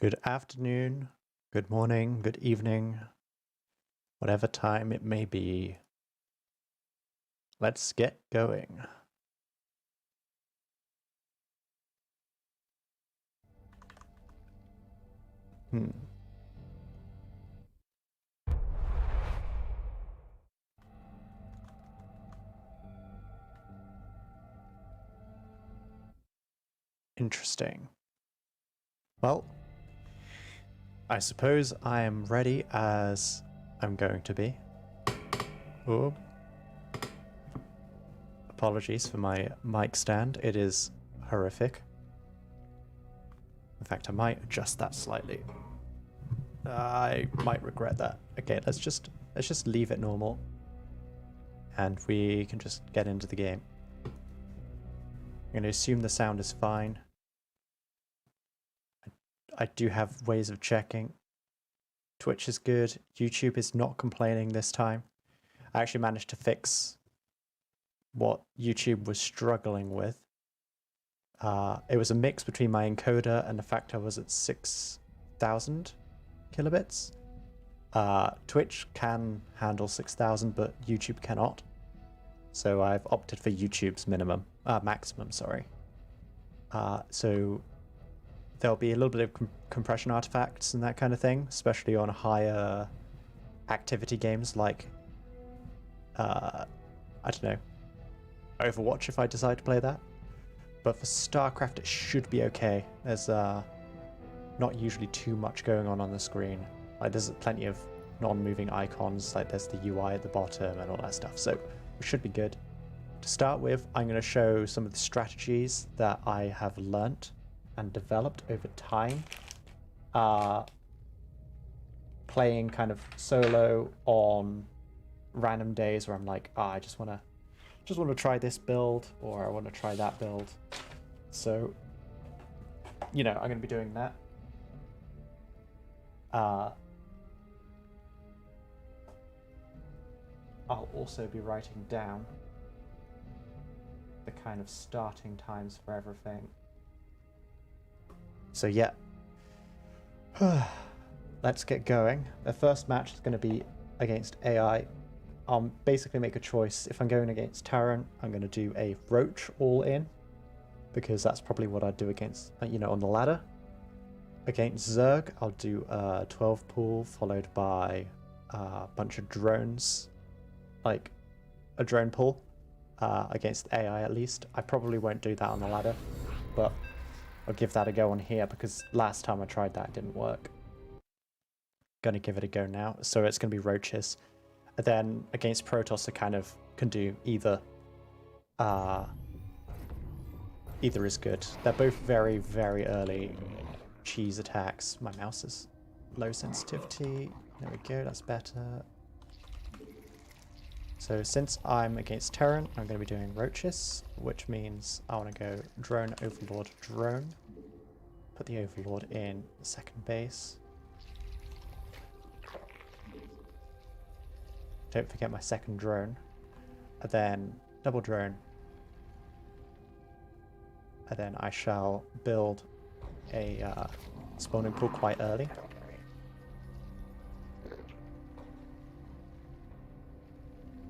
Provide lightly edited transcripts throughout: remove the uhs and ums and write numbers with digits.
Good afternoon, good morning, good evening, whatever time it may be. Let's get going. Interesting. Well, I suppose I am ready as I'm going to be. Oh. Apologies for my mic stand. It is horrific. In fact, I might adjust that slightly. I might regret that. Okay, let's just leave it normal. And we can just get into the game. I'm going to assume the sound is fine. I do have ways of checking. Twitch is good. YouTube is not complaining this time. I actually managed to fix what YouTube was struggling with. It was a mix between my encoder and the fact I was at 6,000 kilobits. Twitch can handle 6,000, but YouTube cannot. So I've opted for YouTube's maximum, sorry. So there'll be a little bit of compression artifacts and that kind of thing, especially on higher activity games like, I don't know, Overwatch if I decide to play that. But for StarCraft it should be okay. There's not usually too much going on the screen. Like there's plenty of non-moving icons, like there's the UI at the bottom and all that stuff, so it should be good. To start with, I'm going to show some of the strategies that I have learnt and developed over time, playing kind of solo on random days where I'm like, I just want to try this build, or I want to try that build. So, you know, I'm going to be doing that. I'll also be writing down the kind of starting times for everything. So yeah, let's get going. The first match is going to be against AI. I'll basically make a choice. If I'm going against Terran, I'm going to do a roach all in, because that's probably what I'd do against, you know, on the ladder. Against Zerg, I'll do a 12 pool followed by a bunch of drones, like a drone pool, against AI at least. I probably won't do that on the ladder, but I'll give that a go on here because last time I tried that it didn't work. Gonna give it a go now. So it's gonna be roaches. And then against Protoss I kind of can do either. Either is good. They're both very, very early cheese attacks. My mouse is low sensitivity. There we go, that's better. So since I'm against Terran, I'm going to be doing roaches, which means I want to go drone, overlord, drone. Put the overlord in second base. Don't forget my second drone. And then double drone. And then I shall build a spawning pool quite early.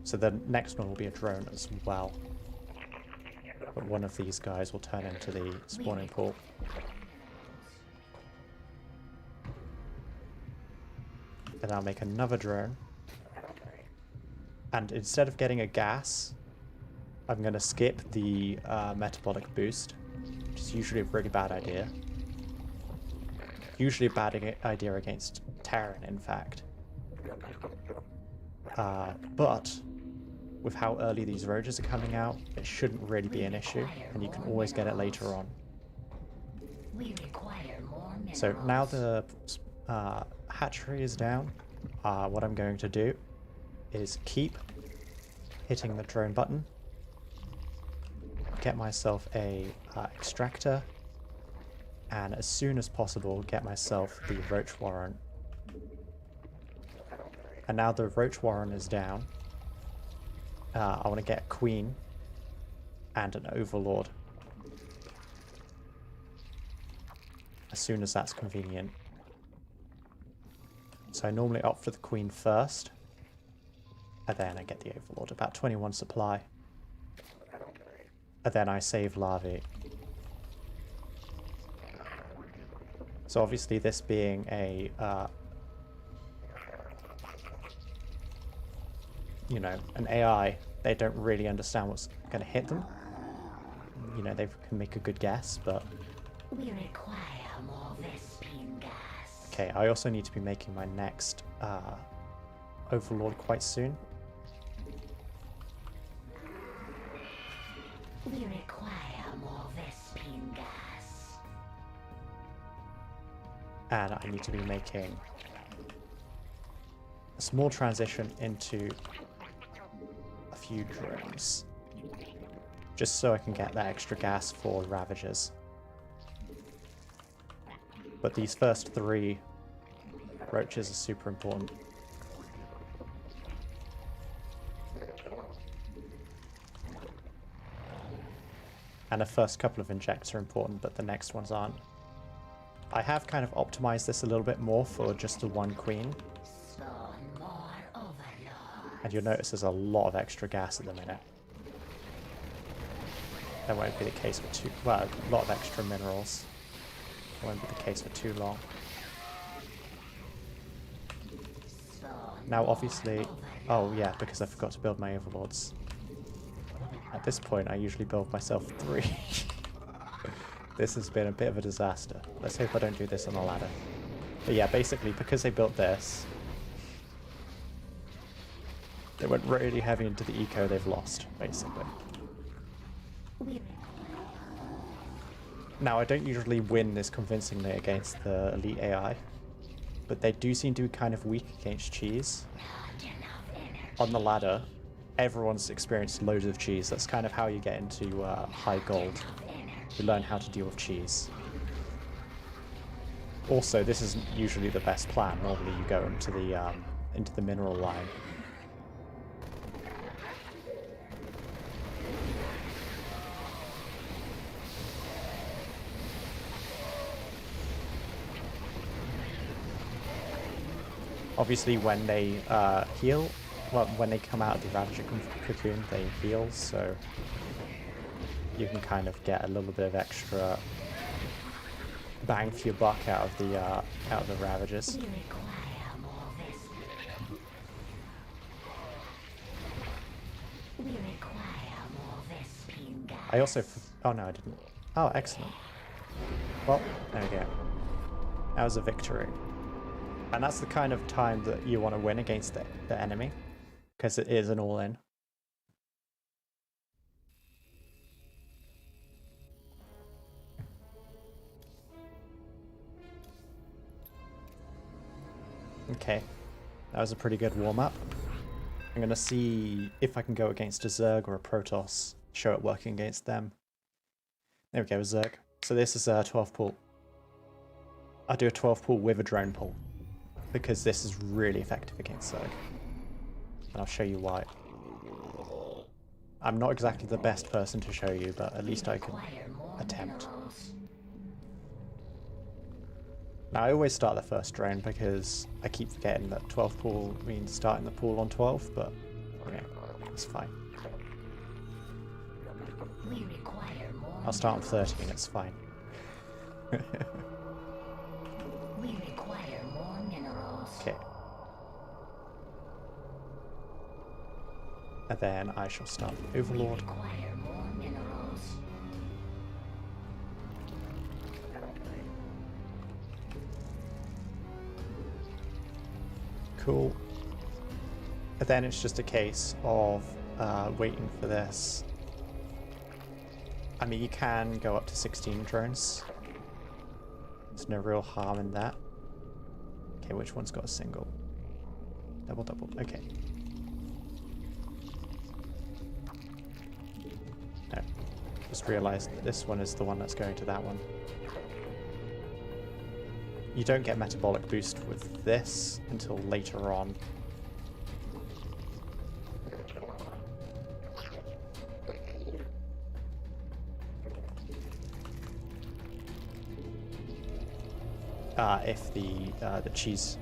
So the next one will be a drone as well. But one of these guys will turn into the spawning pool. Then I'll make another drone. And instead of getting a gas, I'm going to skip the metabolic boost, which is usually a really bad idea. Usually a bad idea against Terran, in fact. But with how early these roaches are coming out, it shouldn't really be an issue, and you can always get it later on. So now the hatchery is down, what I'm going to do is keep hitting the drone button, get myself a extractor, and as soon as possible get myself the roach warren. And now the roach warren is down, I want to get a queen and an overlord as soon as that's convenient. So I normally opt for the queen first, and then I get the overlord, about 21 supply. And then I save larvae. So obviously this being a, you know, an AI, they don't really understand what's going to hit them. You know, they can make a good guess, but... We require more Vespine gas. Okay, I also need to be making my next overlord quite soon. We require more Vespine gas. And I need to be making a small transition into a few drones. Just so I can get that extra gas for Ravagers. But these first 3 roaches are super important. And the first couple of injects are important, but the next ones aren't. I have kind of optimized this a little bit more for just the 1 queen. And you'll notice there's a lot of extra gas at the minute. That won't be the case for too... well, a lot of extra minerals. That won't be the case for too long. Now obviously... oh yeah, because I forgot to build my overlords. At this point I usually build myself 3. This has been a bit of a disaster. Let's hope I don't do this on the ladder. But yeah, basically because they built this, they went really heavy into the eco they've lost, basically. Now, I don't usually win this convincingly against the elite AI, but they do seem to be kind of weak against cheese. On the ladder, everyone's experienced loads of cheese. That's kind of how you get into high gold. You learn how to deal with cheese. Also, this isn't usually the best plan. Normally you go into the mineral line. Obviously, when they heal, well, when they come out of the Ravager cocoon, they heal, so you can kind of get a little bit of extra bang for your buck out of the Ravagers. I also... oh no, I didn't. Oh, excellent. Well, there we go. That was a victory. And that's the kind of time that you want to win against the enemy, because it is an all-in. Okay, that was a pretty good warm-up. I'm going to see if I can go against a Zerg or a Protoss, show it working against them. There we go, a Zerg. So this is a 12 pull. I'll do a 12 pull with a drone pull, because this is really effective against Zerg. And I'll show you why. I'm not exactly the best person to show you, but at least I can attempt. Now I always start the first drone because I keep forgetting that 12 pool means starting the pool on 12, but yeah, it's fine. I'll start on 13, it's fine. We require more minerals. Okay. And then I shall start the Overlord. We require more minerals. Cool. And then it's just a case of waiting for this. I mean, you can go up to 16 drones. There's no real harm in that. Okay, which one's got a single? Double, double. Okay. No. Just realized that this one is the one that's going to that one. You don't get metabolic boost with this until later on. If the cheese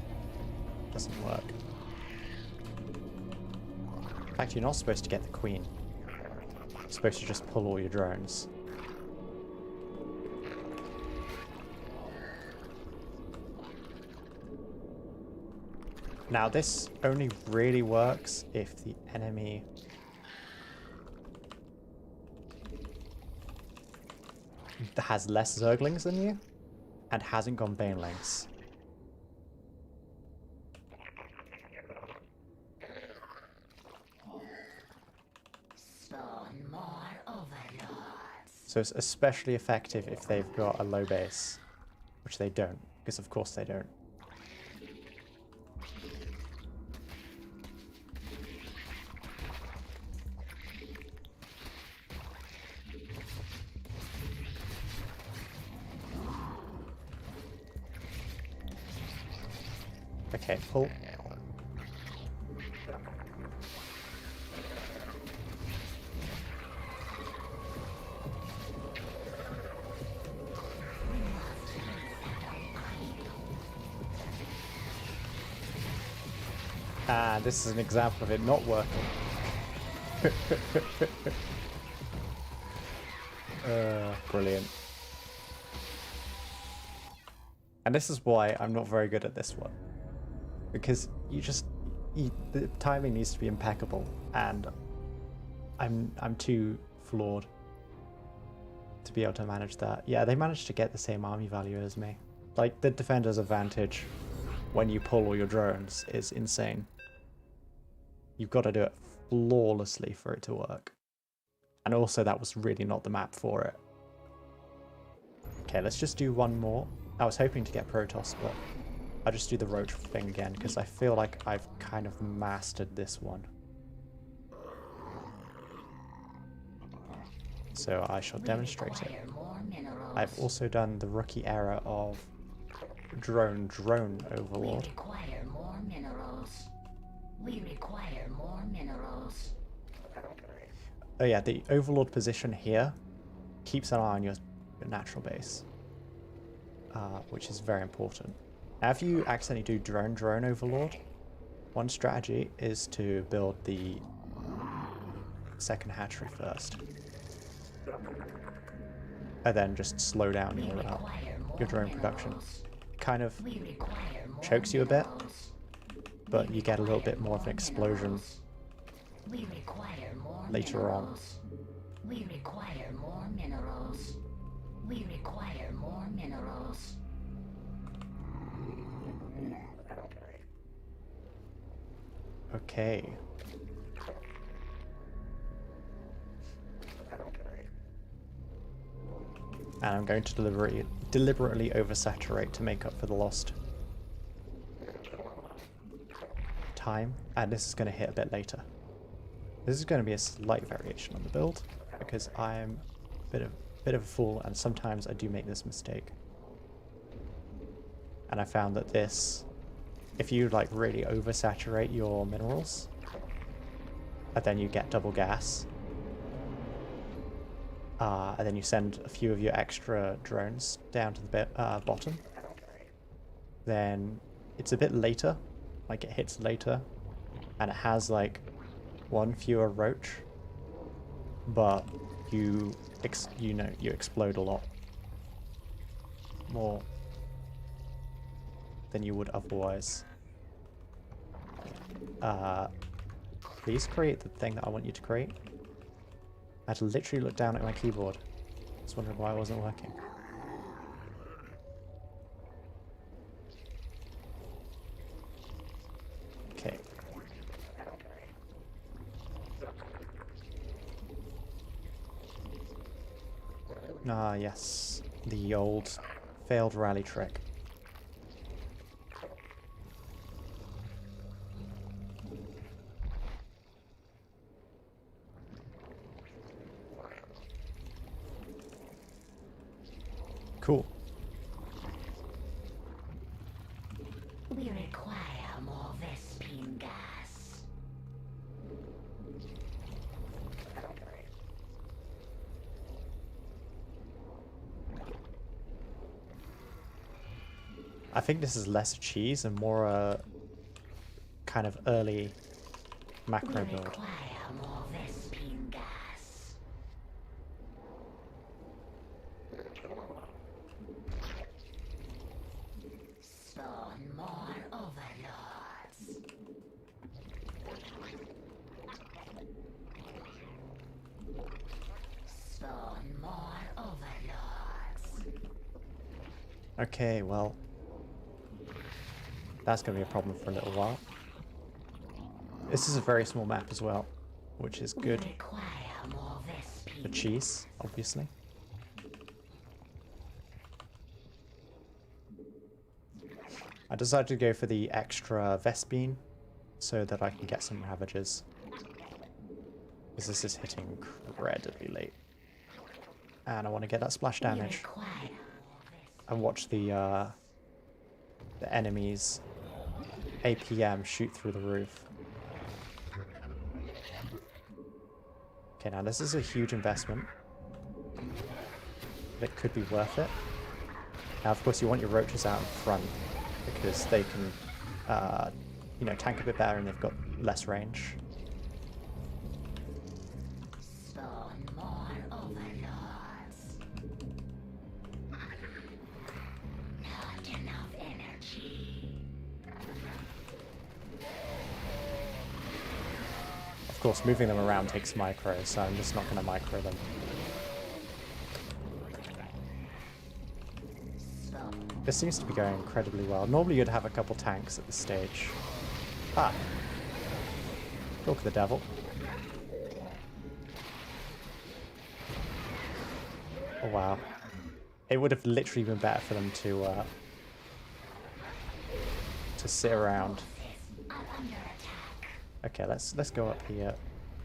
Doesn't work. In fact, you're not supposed to get the queen. You're supposed to just pull all your drones. Now this only really works if the enemy has less zerglings than you and hasn't gone banelings. Spawn more overlords. So it's especially effective if they've got a low base, which they don't, because of course they don't. Okay, pull. Ah, this is an example of it not working. Brilliant. And this is why I'm not very good at this one. Because the timing needs to be impeccable, and I'm too flawed to be able to manage that. Yeah, they managed to get the same army value as me. Like, the defender's advantage when you pull all your drones is insane. You've got to do it flawlessly for it to work. And also, that was really not the map for it. Okay, let's just do one more. I was hoping to get Protoss, but I'll just do the roach thing again, because I feel like I've kind of mastered this one. So I shall demonstrate it. I've also done the rookie error of drone overlord. We require more minerals. We require more minerals. Oh yeah, the overlord position here keeps an eye on your natural base, which is very important. Now, if you accidentally do drone overlord, one strategy is to build the second hatchery first, and then just slow down your drone production. Kind of chokes you a bit, but you get a little bit more of an explosion later on. We require more minerals. We require more minerals. Okay. And I'm going to deliberately oversaturate to make up for the lost time. And this is going to hit a bit later. This is going to be a slight variation on the build, because I'm a bit of a fool, and sometimes I do make this mistake. And I found that this, if you like really oversaturate your minerals, and then you get double gas, and then you send a few of your extra drones down to the bottom, then it's a bit later, like it hits later, and it has like one fewer roach, but you explode a lot more than you would otherwise. Please create the thing that I want you to create. I had to literally look down at my keyboard. I was wondering why it wasn't working. Okay. Ah, yes. The old failed rally trick. Cool. We require more Vespine gas. I think this is less cheese and more kind of early We macro build. require more Vespine gas. Spawn more overlords. Spawn more overlords. Okay, well, that's going to be a problem for a little while. This is a very small map as well, which is good We require more for Vespine. cheese, obviously. I decided to go for the extra Vespine so that I can get some Ravagers. Because this is hitting incredibly late. And I want to get that splash We damage require more Vespine. and watch the enemies' APM shoot through the roof. Okay, now this is a huge investment. But it could be worth it. Now, of course, you want your roaches out in front because they can, you know, tank a bit better and they've got less range. Spawn more overlords. Not enough energy. Of course, moving them around takes micro, so I'm just not going to micro them. This seems to be going incredibly well. Normally you'd have a couple tanks at this stage. Ah! Talk of the devil. Oh wow. It would have literally been better for them to sit around. Are under attack. Okay, let's go up here.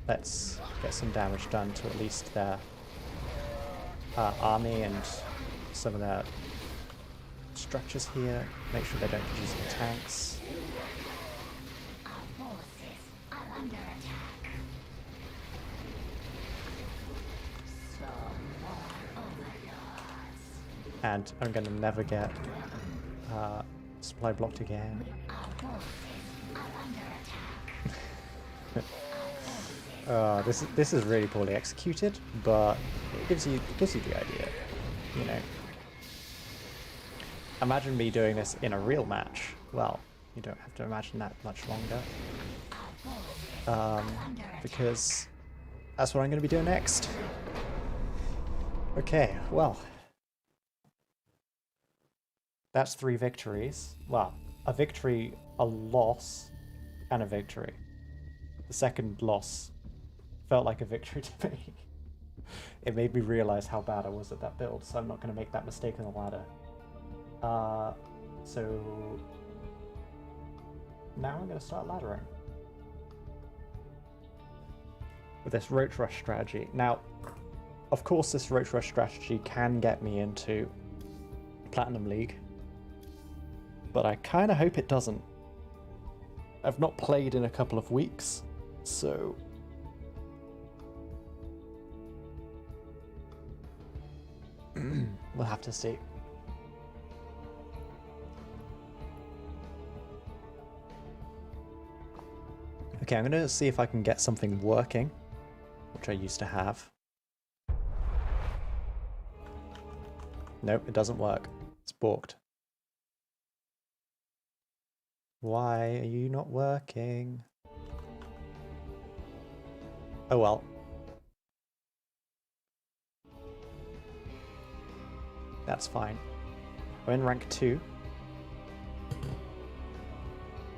Let's get some damage done to at least their army and some of their structures here. Make sure they don't use the tanks. Our forces are under attack. Spawn more overlords. And I'm gonna never get supply blocked again. Our forces are under attack. This is really poorly executed, but it gives you the idea, you know. Imagine me doing this in a real match. Well, you don't have to imagine that much longer. Because that's what I'm going to be doing next. Okay, well. That's 3 victories. Well, a victory, a loss, and a victory. The second loss felt like a victory to me. It made me realize how bad I was at that build, so I'm not going to make that mistake in the ladder. So now I'm going to start laddering with this Roach Rush strategy. Now, of course, this Roach Rush strategy can get me into Platinum League, but I kind of hope it doesn't. I've not played in a couple of weeks, so we'll have to see. Okay, I'm going to see if I can get something working, which I used to have. Nope, it doesn't work. It's balked. Why are you not working? Oh well. That's fine. I'm in rank 2.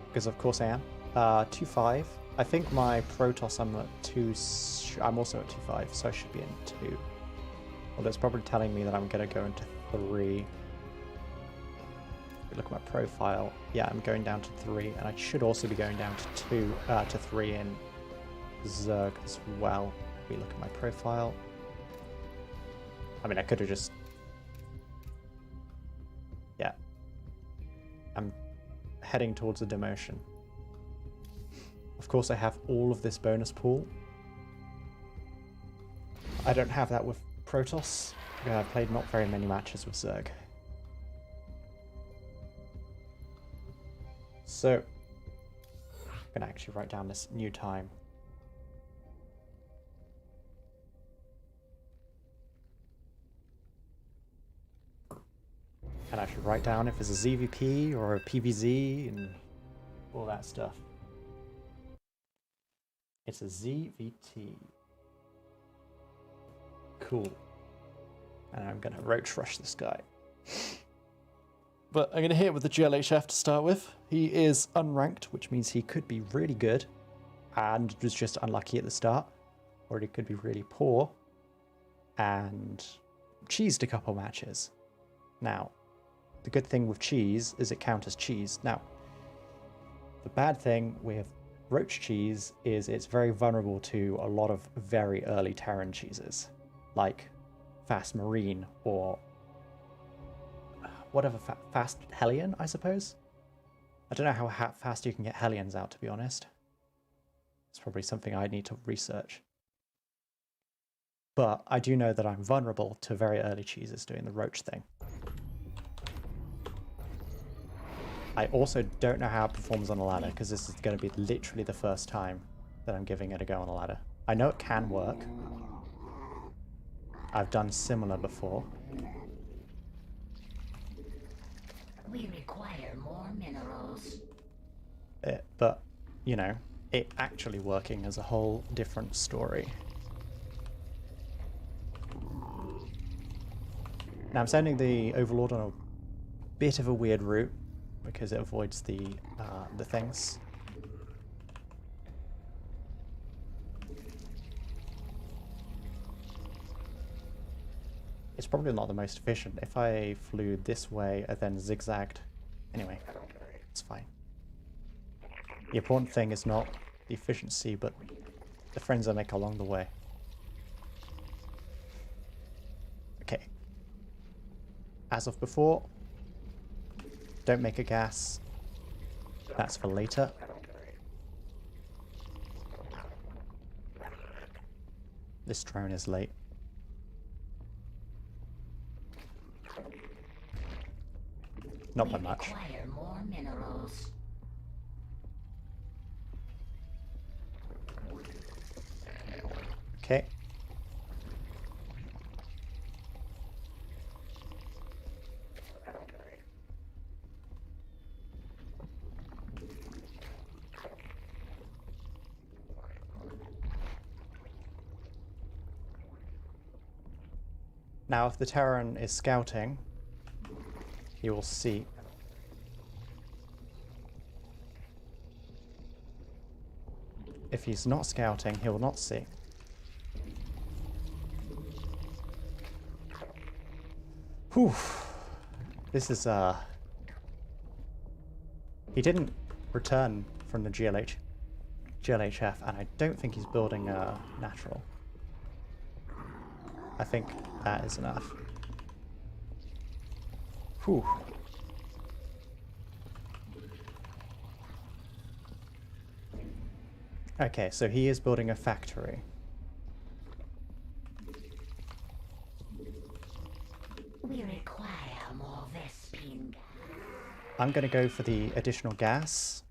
Because of course I am. 2-5. I think my Protoss I'm at 2. I'm also at 2-5, so I should be in 2. Well, it's probably telling me that I'm going to go into 3. Look at my profile. Yeah, I'm going down to 3, and I should also be going down to 3 in Zerg as well. If we look at my profile. I mean, I could have just... Yeah. I'm heading towards a demotion. Of course, I have all of this bonus pool. I don't have that with Protoss. I've played not very many matches with Zerg. I'm going to actually write down this new time. And actually write down if it's a ZVP or a PVZ and all that stuff. It's a ZVT. Cool. And I'm going to roach rush this guy. But I'm going to hit it with the GLHF to start with. He is unranked, which means he could be really good and was just unlucky at the start. Or he could be really poor and cheesed a couple matches. Now, the good thing with cheese is it counts as cheese. Now, the bad thing with roach cheese is it's very vulnerable to a lot of very early Terran cheeses, like Fast Marine or whatever, Fast Hellion, I suppose. I don't know how fast you can get Hellions out, to be honest. It's probably something I need to research. But I do know that I'm vulnerable to very early cheeses doing the roach thing. I also don't know how it performs on a ladder, because this is going to be literally the first time that I'm giving it a go on a ladder. I know it can work. I've done similar before. We require more minerals. But, you know, it actually working is a whole different story. Now I'm sending the Overlord on a bit of a weird route, because it avoids the things. It's probably not the most efficient. If I flew this way and then zigzagged, anyway, it's fine. The important thing is not the efficiency, but the friends I make along the way. Okay. As of before, don't make a gas. That's for later. This drone is late. Not by much. We require more minerals. Okay. Now, if the Terran is scouting, he will see. If he's not scouting, he will not see. Whew. This is, he didn't return from the GLHF, and I don't think he's building a natural. I think that is enough. Whew. Okay, so he is building a factory. We require more Vespine gas. I'm going to go for the additional gas,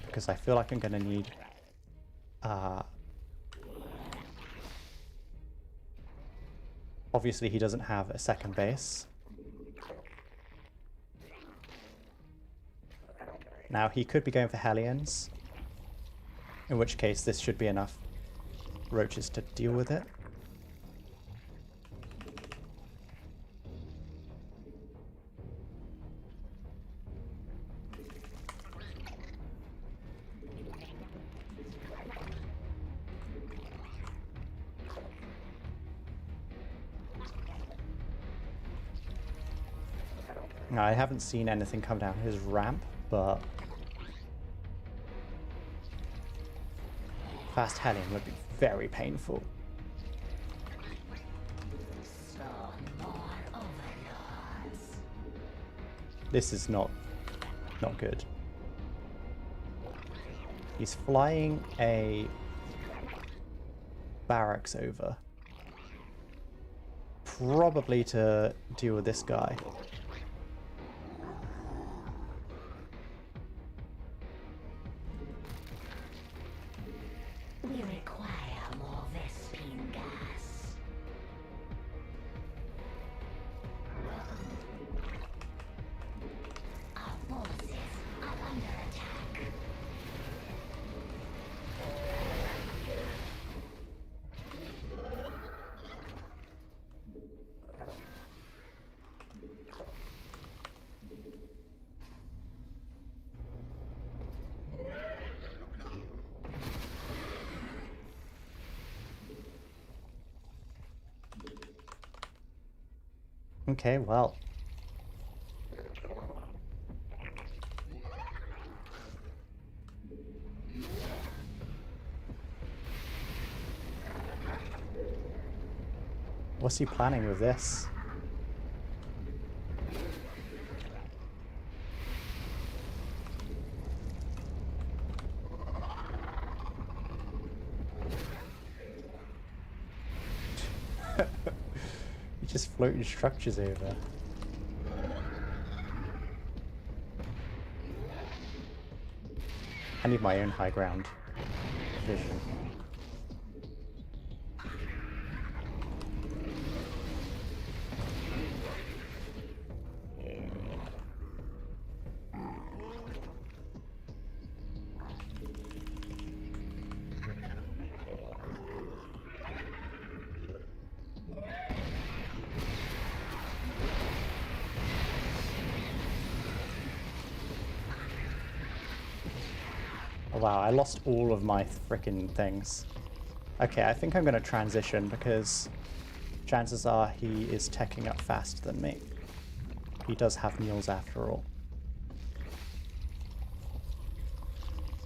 because I feel like I'm going to need obviously he doesn't have a second base. Now he could be going for Hellions, in which case this should be enough roaches to deal with it. Now, I haven't seen anything come down his ramp, but fast Hellion would be very painful. So more overlords. This is not good. He's flying a barracks over, probably to deal with this guy. Okay, well. What's he planning with this? He just floating structures over. I need my own high ground vision. Oh, wow, I lost all of my frickin' things. Okay, I think I'm going to transition because chances are he is teching up faster than me. He does have mules after all.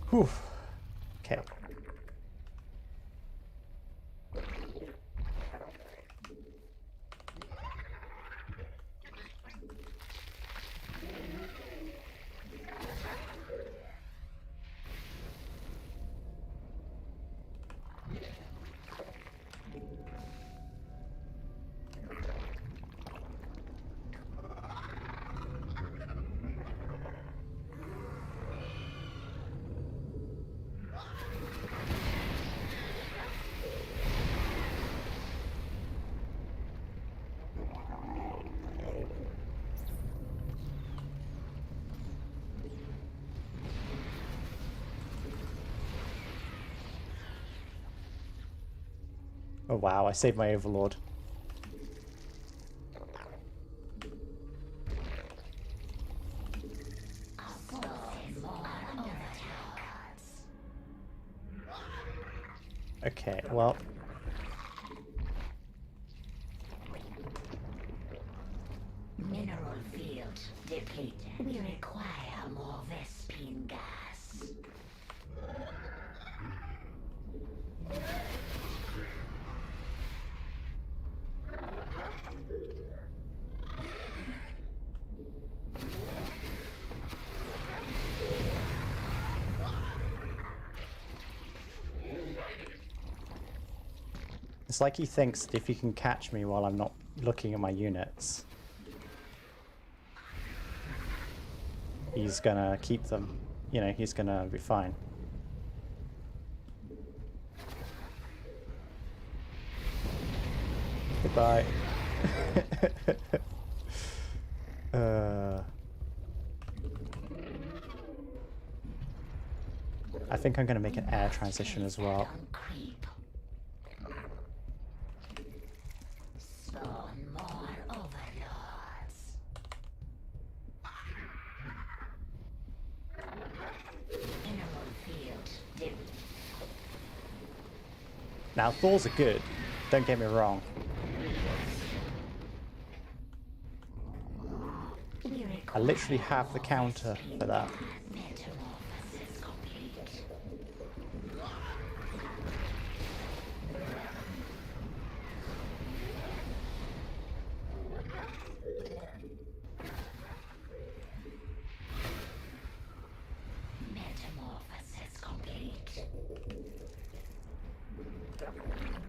Whew. Okay. Oh wow, I saved my overlord. Okay, well. Mineral field depleted. We require more Vespine gas. It's like he thinks that if he can catch me while I'm not looking at my units, he's gonna keep them. You know, he's gonna be fine. Goodbye. I think I'm gonna make an air transition as well. Now, Thors are good, don't get me wrong. I literally have the counter for that.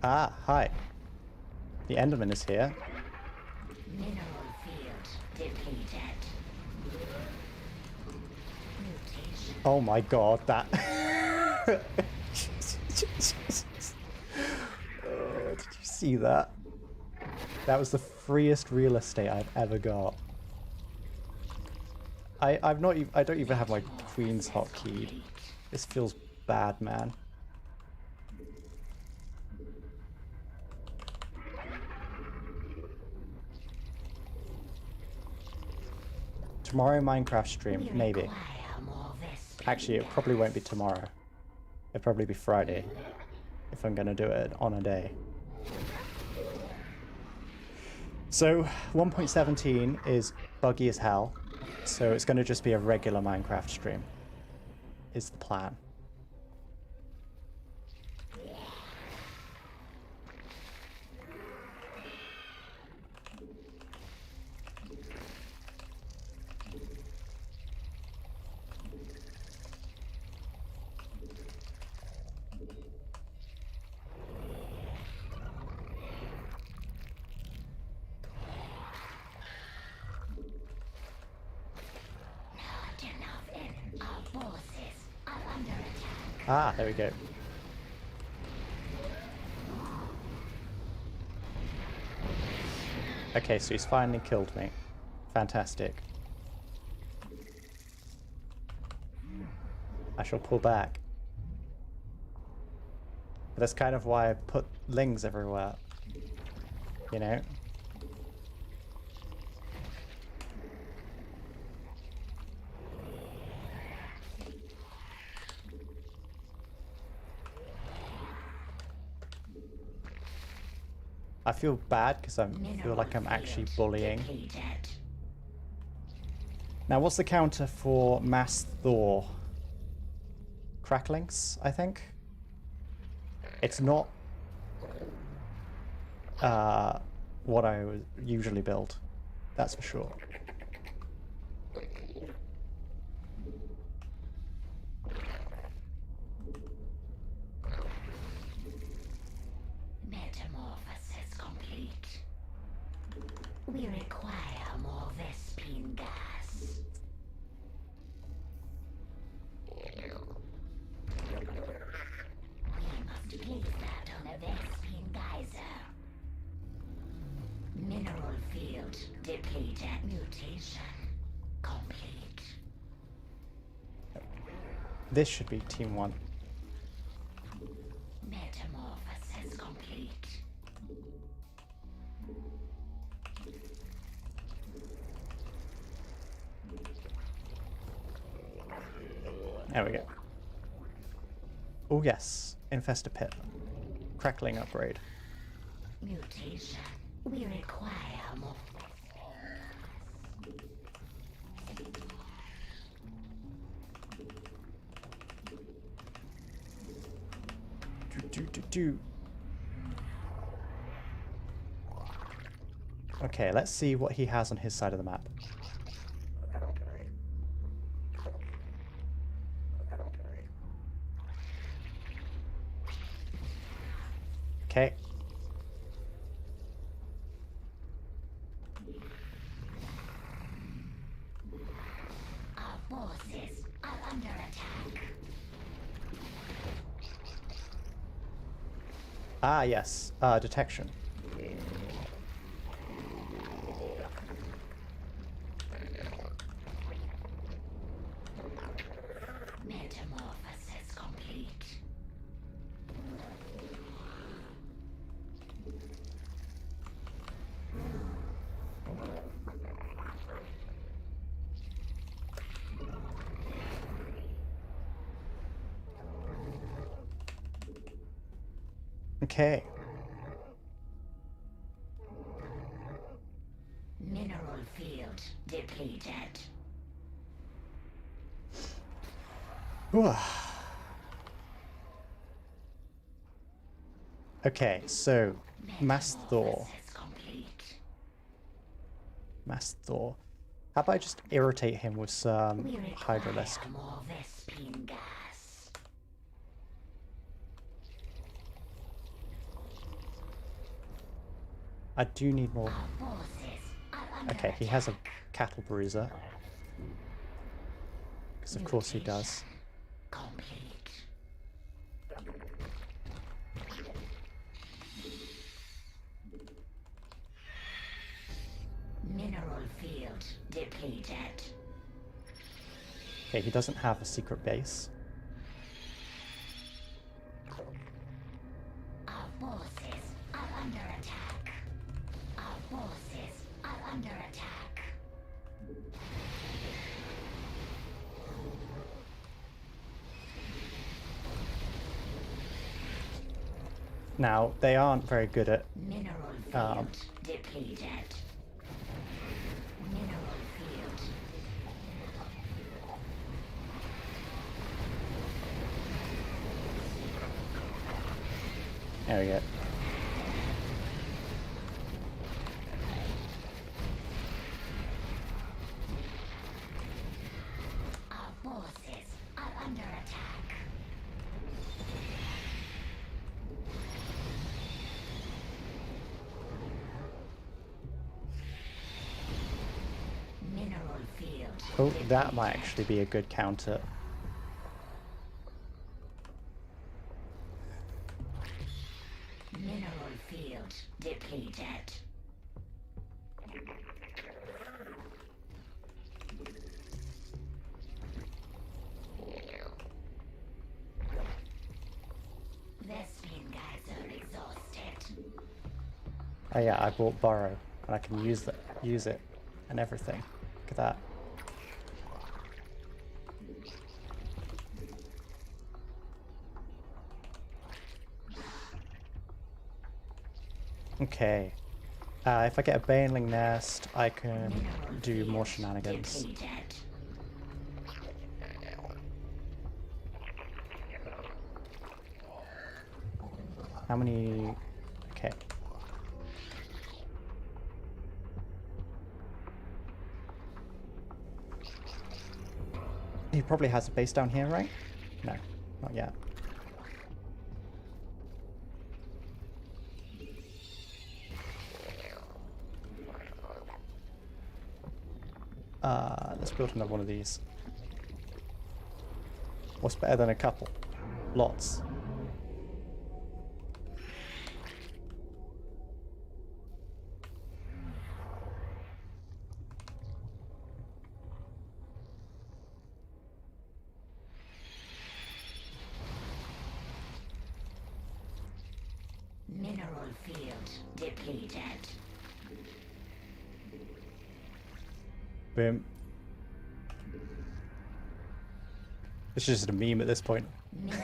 Ah, hi. The Enderman is here. Mineral field depleted. Mutation. Oh my god, that... Oh, did you see that? That was the freest real estate I've ever got. I don't even have my Queen's hotkeyed. This feels bad, man. Tomorrow Minecraft stream, maybe. Actually, it probably won't be tomorrow. It'll probably be Friday, if I'm gonna do it on a day. So 1.17 is buggy as hell, so it's going to just be a regular Minecraft stream, is the plan. Ah, there we go. Okay, so he's finally killed me. Fantastic. I shall pull back. But that's kind of why I put lings everywhere. You know? I feel bad because I feel like I'm actually bullying. Now, what's the counter for Mass Thor? Cracklings, I think? It's not what I would usually build. That's for sure. We require more Vespine gas. We must place that on a Vespine geyser. Mineral field depleted. Mutation complete. This should be Team 1. Metamorphosis complete. There we go. Oh yes, Infestor Pit. Crackling upgrade. Mutation. We require more. Okay, let's see what he has on his side of the map. Okay. Our forces are under attack. Ah, yes. Detection. Metamorphosis complete. Okay. Mineral field depleted. Okay, so Mass Thor. Metamorphosis complete. Mass Thor. How about I just irritate him with some We require Hydralisk? more Vespine gas. I do need more. Our forces are under Okay, he has a attack. cattle bruiser. Because of course he does. Complete. Mineral field depleted. Okay, he doesn't have a secret base. Our forces are under attack. Our forces are under attack. Now, they aren't very good at Mineral field depleted. Mineral field. There we go. Our forces are under attack. Mineral field. Oh, that might actually be a good counter. Mineral field depleted. Their spin guys are exhausted. Oh yeah, I bought Burrow, and I can use it, and everything. Look at that. Okay. If I get a Baneling Nest, I can do more shenanigans. Depleted. How many? Okay. He probably has a base down here, right? No, not yet. Let's build another one of these. What's better than a couple? Lots. Mineral field depleted. Boom. It's just a meme at this point. Mineral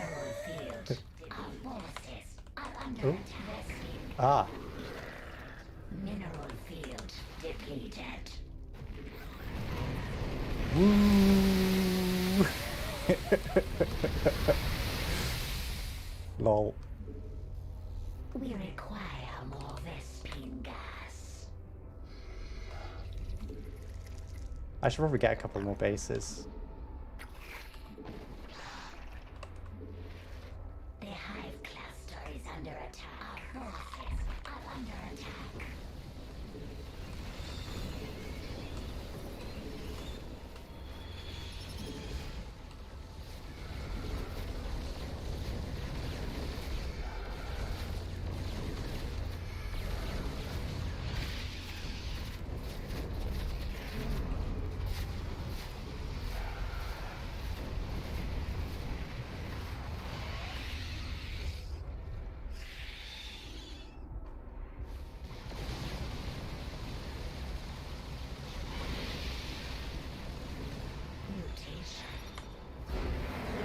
field. Our forces are under Oh. attack. Ah. Mineral field depleted. Woo! Lol. We require more Vespine gas. I should probably get a couple more bases. The hive cluster is under attack. Our forces are under attack.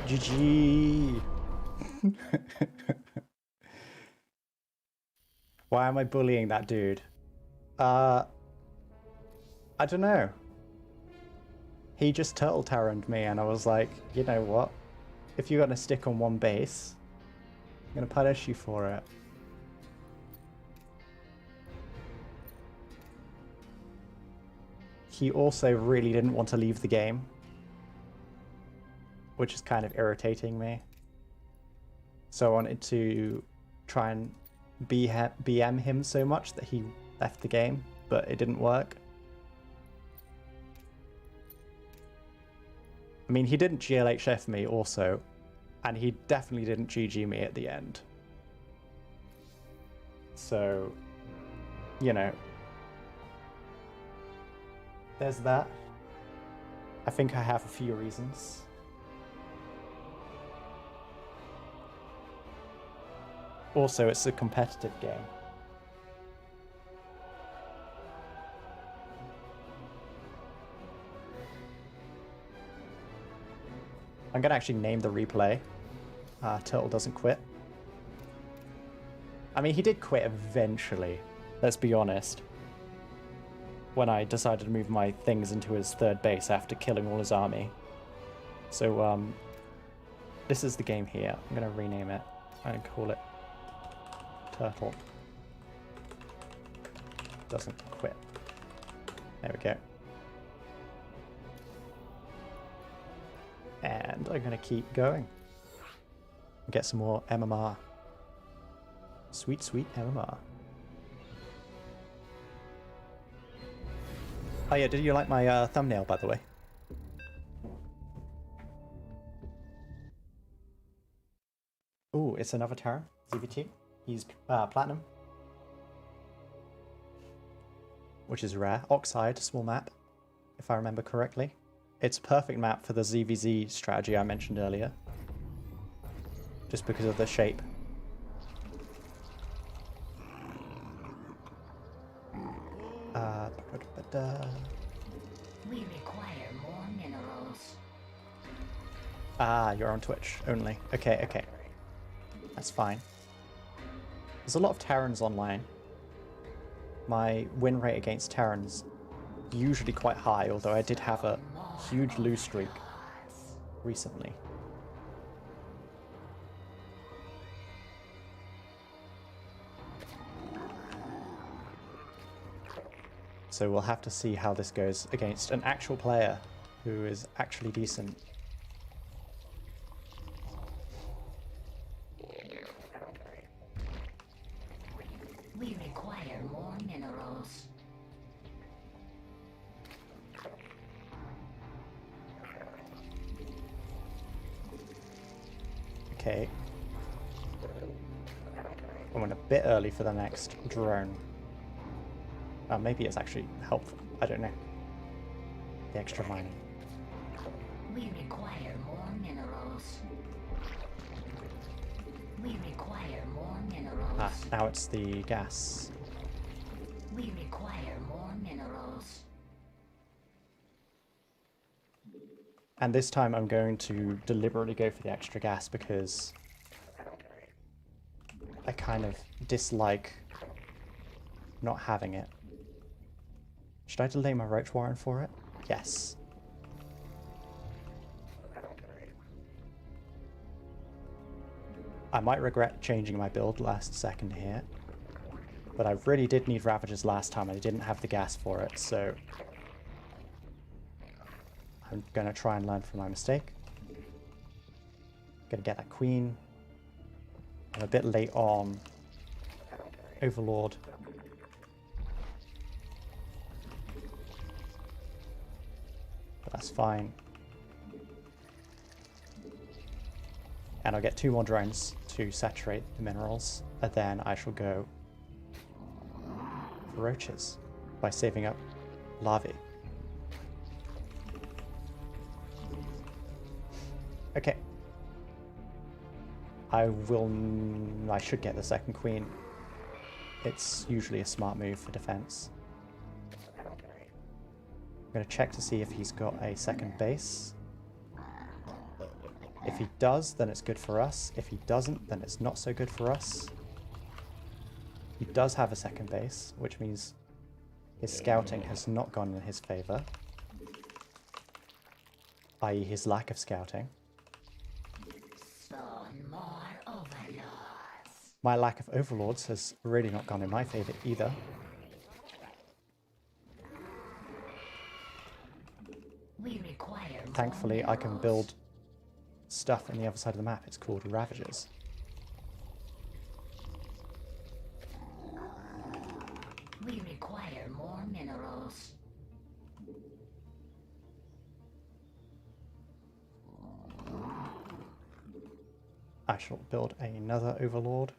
GG! Why am I bullying that dude? I don't know. He just turtle terraned me and I was like, you know what? If you're gonna stick on one base, I'm gonna punish you for it. He also really didn't want to leave the game, which is kind of irritating me. So I wanted to try and BM him so much that he left the game, but it didn't work. I mean, he didn't GLHF me also, and he definitely didn't GG me at the end. So, you know, there's that. I think I have a few reasons. Also, it's a competitive game. I'm gonna actually name the replay. Turtle doesn't quit. I mean, he did quit eventually, let's be honest. When I decided to move my things into his third base after killing all his army. So, this is the game here. I'm going to rename it and call it Turtle. Doesn't quit. There we go. And I'm going to keep going. Get some more MMR. Sweet, sweet MMR. Oh yeah, did you like my thumbnail, by the way? Ooh, it's another Terran, ZVT. He's Platinum. Which is rare. Oxide, small map, if I remember correctly. It's a perfect map for the ZVZ strategy I mentioned earlier. Just because of the shape. We require more minerals. Ah, you're on Twitch only. Okay, okay. That's fine. There's a lot of Terrans online. My win rate against Terrans usually quite high, although I did have a huge lose streak recently. So we'll have to see how this goes against an actual player who is actually decent. We require more minerals. Okay. I went a bit early for the next drone. Maybe it's actually helpful. I don't know. The extra mining. We require more minerals. We require more minerals. Ah, now it's the gas. We require more minerals. And this time I'm going to deliberately go for the extra gas because I kind of dislike not having it. Should I delay my roach warren for it? Yes. I might regret changing my build last second here, but I really did need Ravagers last time and I didn't have the gas for it, so I'm going to try and learn from my mistake. Going to get that queen. I'm a bit late on Overlord. But that's fine. And I'll get 2 more drones to saturate the minerals, and then I shall go for roaches by saving up larvae. Okay. I should get the second queen. It's usually a smart move for defense. I'm going to check to see if he's got a second base. If he does, then it's good for us. If he doesn't, then it's not so good for us. He does have a second base, which means his scouting has not gone in his favor, i.e. his lack of scouting. My lack of overlords has really not gone in my favor either. We require Thankfully, I can build stuff on the other side of the map. It's called Ravagers. We require more minerals. I shall build another overlord.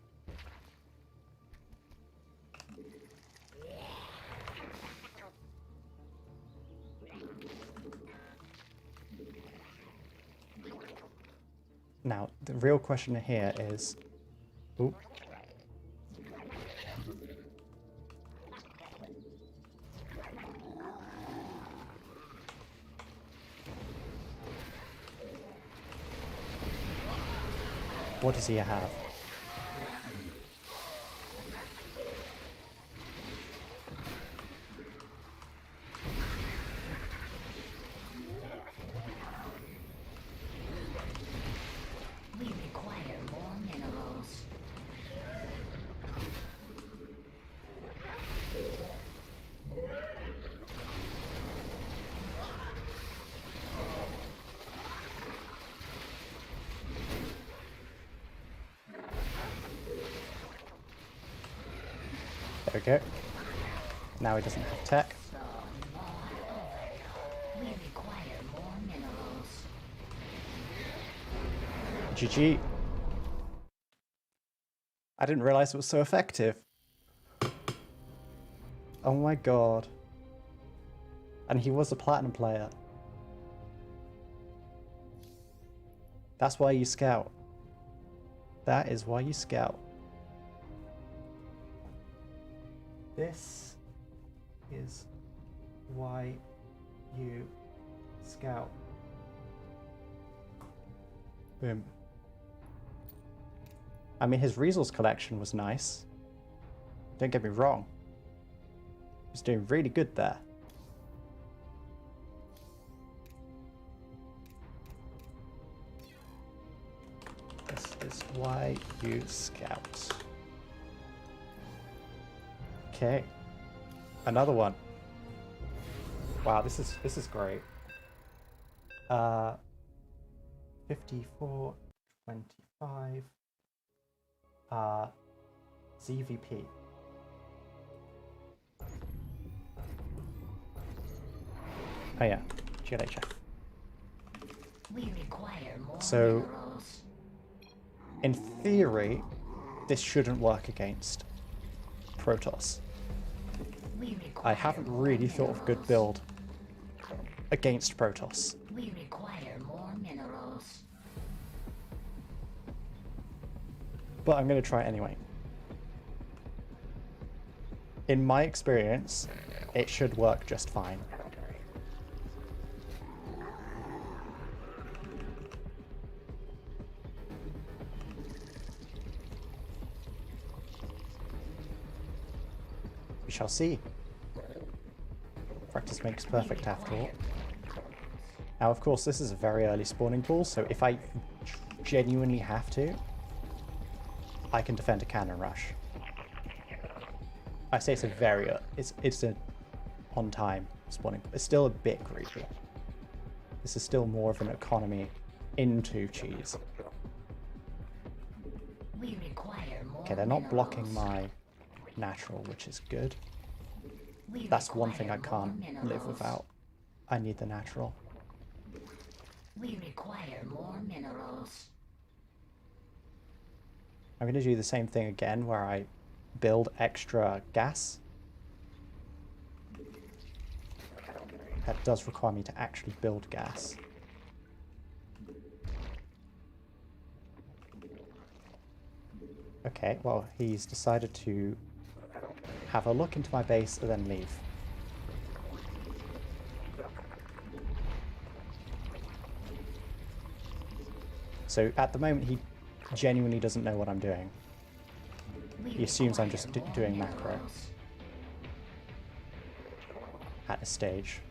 Now, the real question here is... Ooh. What does he have? There we go. Now he doesn't have tech. We require more minerals. GG. I didn't realize it was so effective. Oh my god. And he was a platinum player. That's why you scout. That is why you scout. This is why you scout. Boom. I mean, his resource collection was nice. Don't get me wrong. He's doing really good there. This is why you scout. Okay. Another one. Wow, this is great. 54, 25. ZVP. Oh yeah, GLHF. We require more So, minerals. in theory, this shouldn't work against Protoss. We require I haven't more really thought of a good minerals. build against Protoss. We require more minerals. But I'm going to try it anyway. In my experience, it should work just fine. We shall see. Practice makes perfect after all. Now, of course, this is a very early spawning pool, so if I genuinely have to, I can defend a cannon rush. I say it's a very, it's a on time spawning. It's still a bit creepy. This is still more of an economy into cheese. We require more Okay, they're not blocking minerals. my natural, which is good. We That's one thing I require more can't live minerals. without. I need the natural. We require more minerals. I'm going to do the same thing again where I build extra gas. That does require me to actually build gas. Okay, well, he's decided to have a look into my base and then leave. So at the moment, he genuinely doesn't know what I'm doing. We He assumes I'm just require more doing macro minerals. at a stage.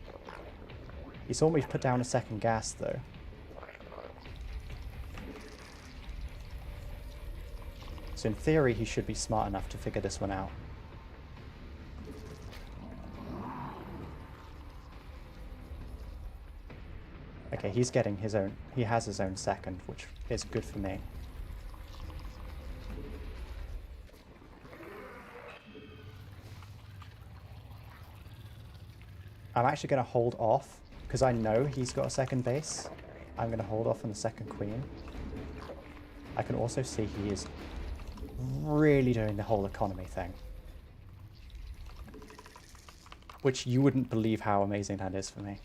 He saw me put down a second gas, though. So in theory, he should be smart enough to figure this one out. Okay, he's getting his own, he has his own second, which is good for me. I'm actually going to hold off, because I know he's got a second base. I'm going to hold off on the second queen. I can also see he is really doing the whole economy thing. Which you wouldn't believe how amazing that is for me.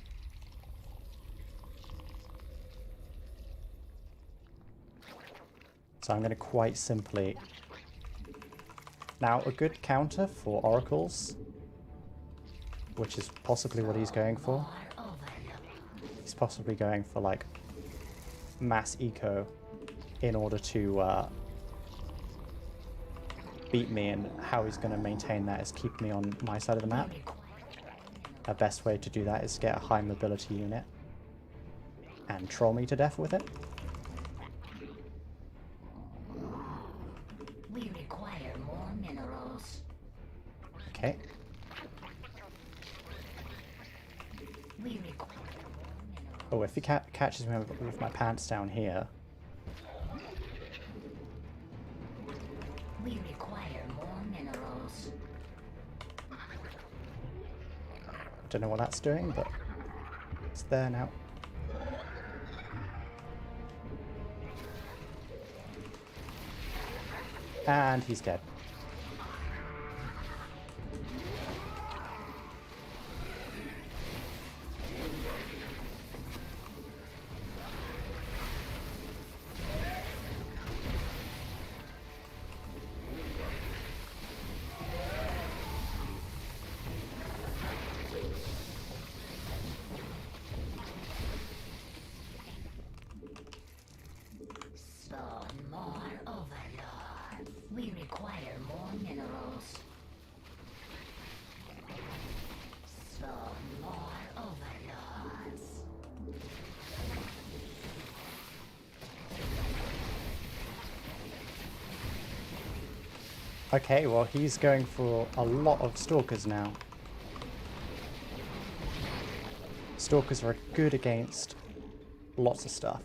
So I'm going to quite simply... Now, a good counter for oracles, which is possibly what he's going for. He's possibly going for, like, mass eco in order to beat me, and how he's going to maintain that is keep me on my side of the map. The best way to do that is get a high mobility unit and troll me to death with it. We require more minerals. Okay. We require more minerals. Oh, if he catches me with my pants down here, We require more minerals. Don't know what that's doing, but it's there now. And he's dead. We require more minerals. Spawn more overlords. Okay, well he's going for a lot of stalkers now. Stalkers are good against lots of stuff.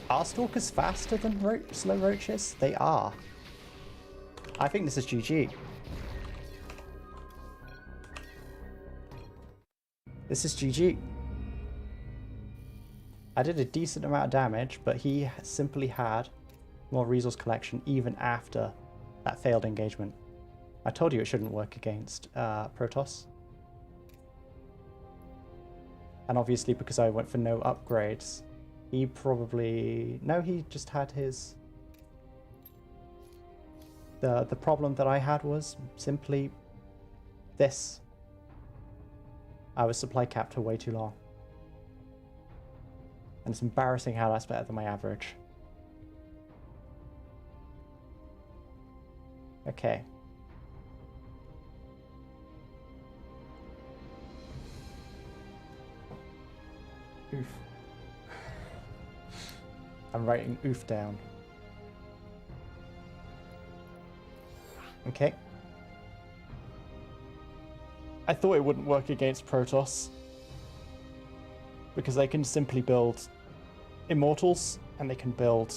Are stalkers faster than slow roaches? They are. I think this is GG. This is GG. I did a decent amount of damage, but he simply had more resource collection even after that failed engagement. I told you it shouldn't work against Protoss. And obviously because I went for no upgrades, he probably... No, he just had his... The problem that I had was simply this. I was supply capped for way too long. And it's embarrassing how that's better than my average. Okay. Oof. I'm writing oof down. Okay. I thought it wouldn't work against Protoss because they can simply build Immortals and they can build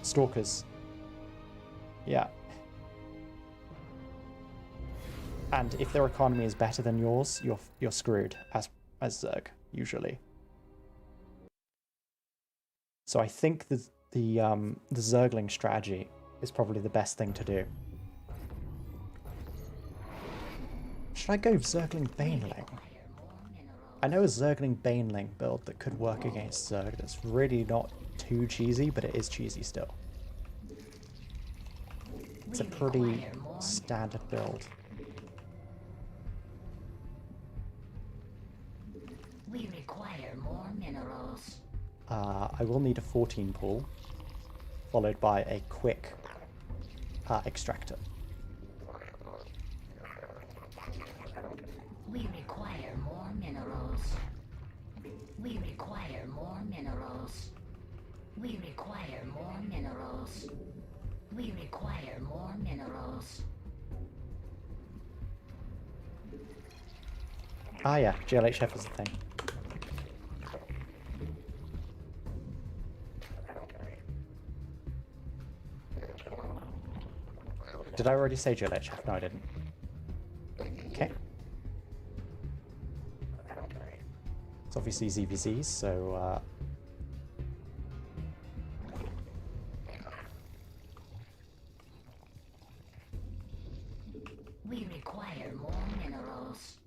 Stalkers. Yeah. And if their economy is better than yours, you're screwed as Zerg usually. So I think the Zergling strategy is probably the best thing to do. Should I go Zergling Baneling? I know a Zergling Baneling build that could work against Zerg that's really not too cheesy, but it is cheesy still. It's a pretty standard build. We require more minerals. I will need a 14 pool, followed by a quick extractor. We require more minerals. We require more minerals. We require more minerals. We require more minerals. Ah yeah, GLHF is a thing. Did I already say GLHF? No, I didn't. Okay. It's obviously ZVZs, so We require more minerals.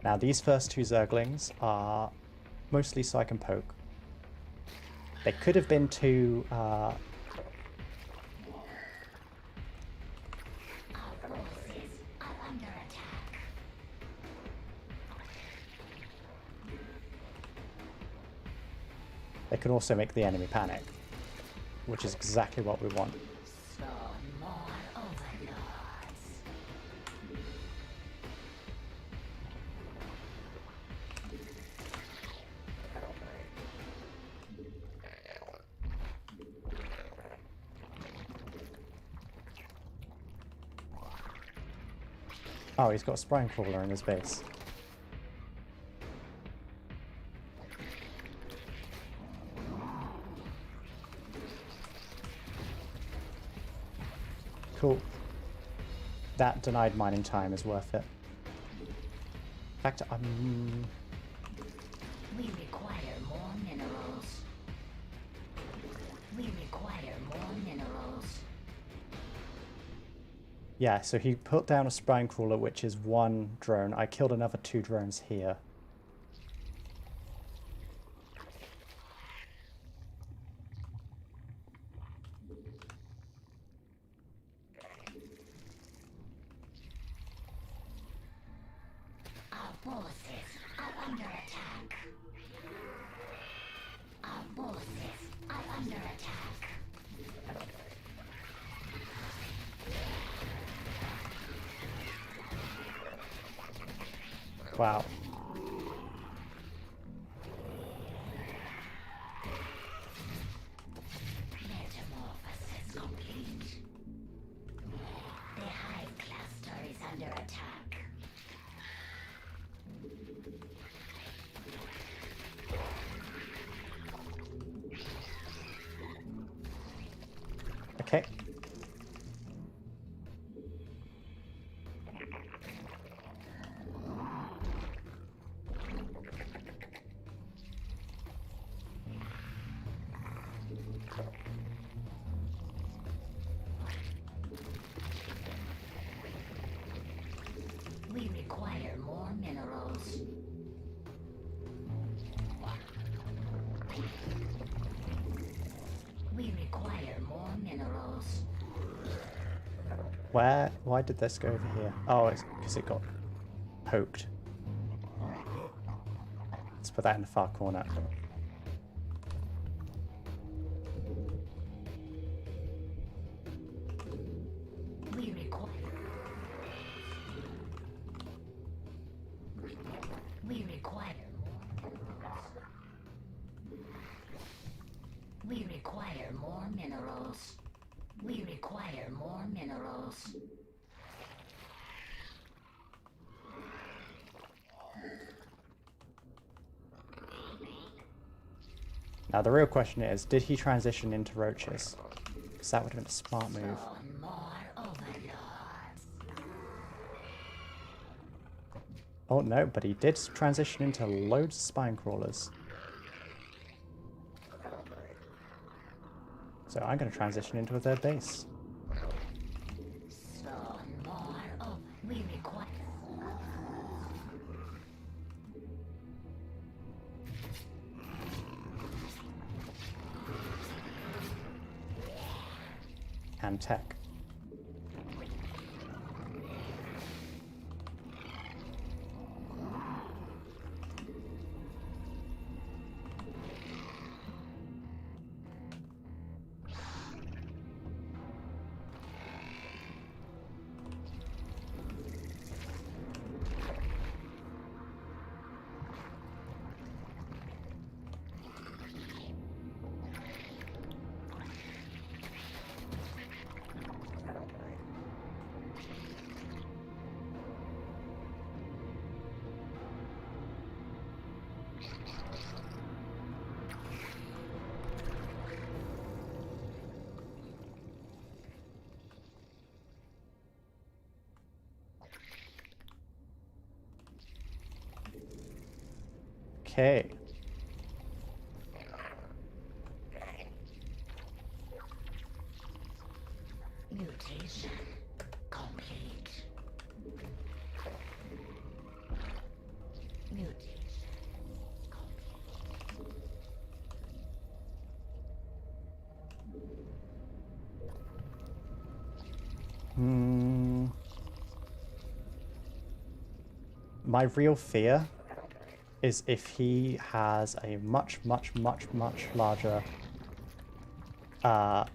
now these first two Zerglings are mostly Psych and Poke. They could have been two Our forces are under attack. they can also make the enemy panic, which is exactly what we want. Spawn more overlords. Oh, he's got a spine crawler in his base. Cool. That denied mining time is worth it. In fact, We require more minerals. We require more minerals. yeah, so he put down a spine crawler, which is one drone. I killed another 2 drones here. Our forces are under attack. Our forces are under attack. Wow. Metamorphosis complete. The hive cluster is under attack. Okay. We require more minerals. We require more minerals. Why did this go over here? Oh, it's because it got poked. Let's put that in the far corner. We require. We require more. We require more minerals. We require more minerals. Now the real question is, did he transition into roaches? Because that would have been a smart move. Spawn more overlords. Oh no, but he did transition into loads of spine crawlers. So I'm going to transition into a 3rd base. Spawn more over. We require. And tech. Okay. Mutation complete. Mutation complete. My real fear is if he has a much larger army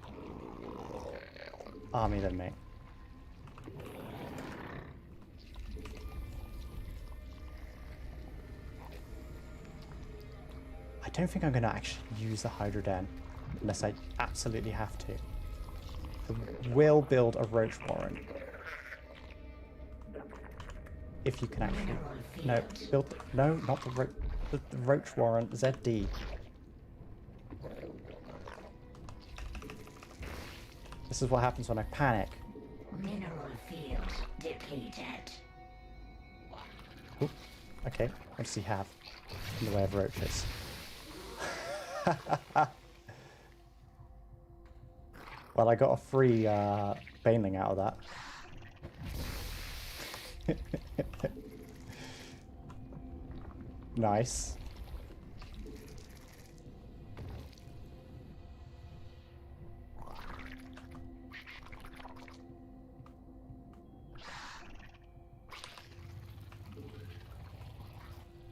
than me. I don't think I'm going to actually use the Hydra Den unless I absolutely have to. I will build a Roach Warren. if you can actually... No, build... No, not the roach warrant, ZD. This is what happens when I panic. Mineral field depleted. Oop, okay, what does he have in the way of roaches? Well, I got a free baneling out of that. Nice.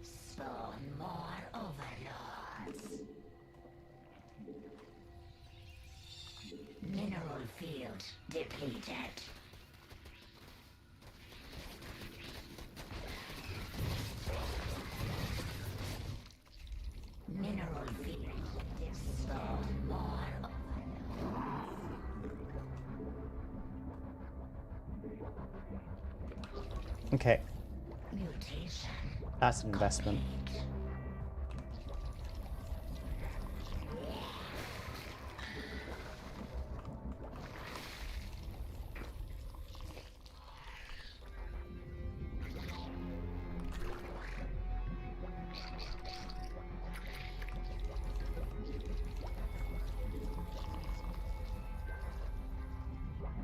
Spawn more overlords. Mineral field depleted. Mineral field. Spawn more overlords. Okay, Mutation. that's an investment. complete.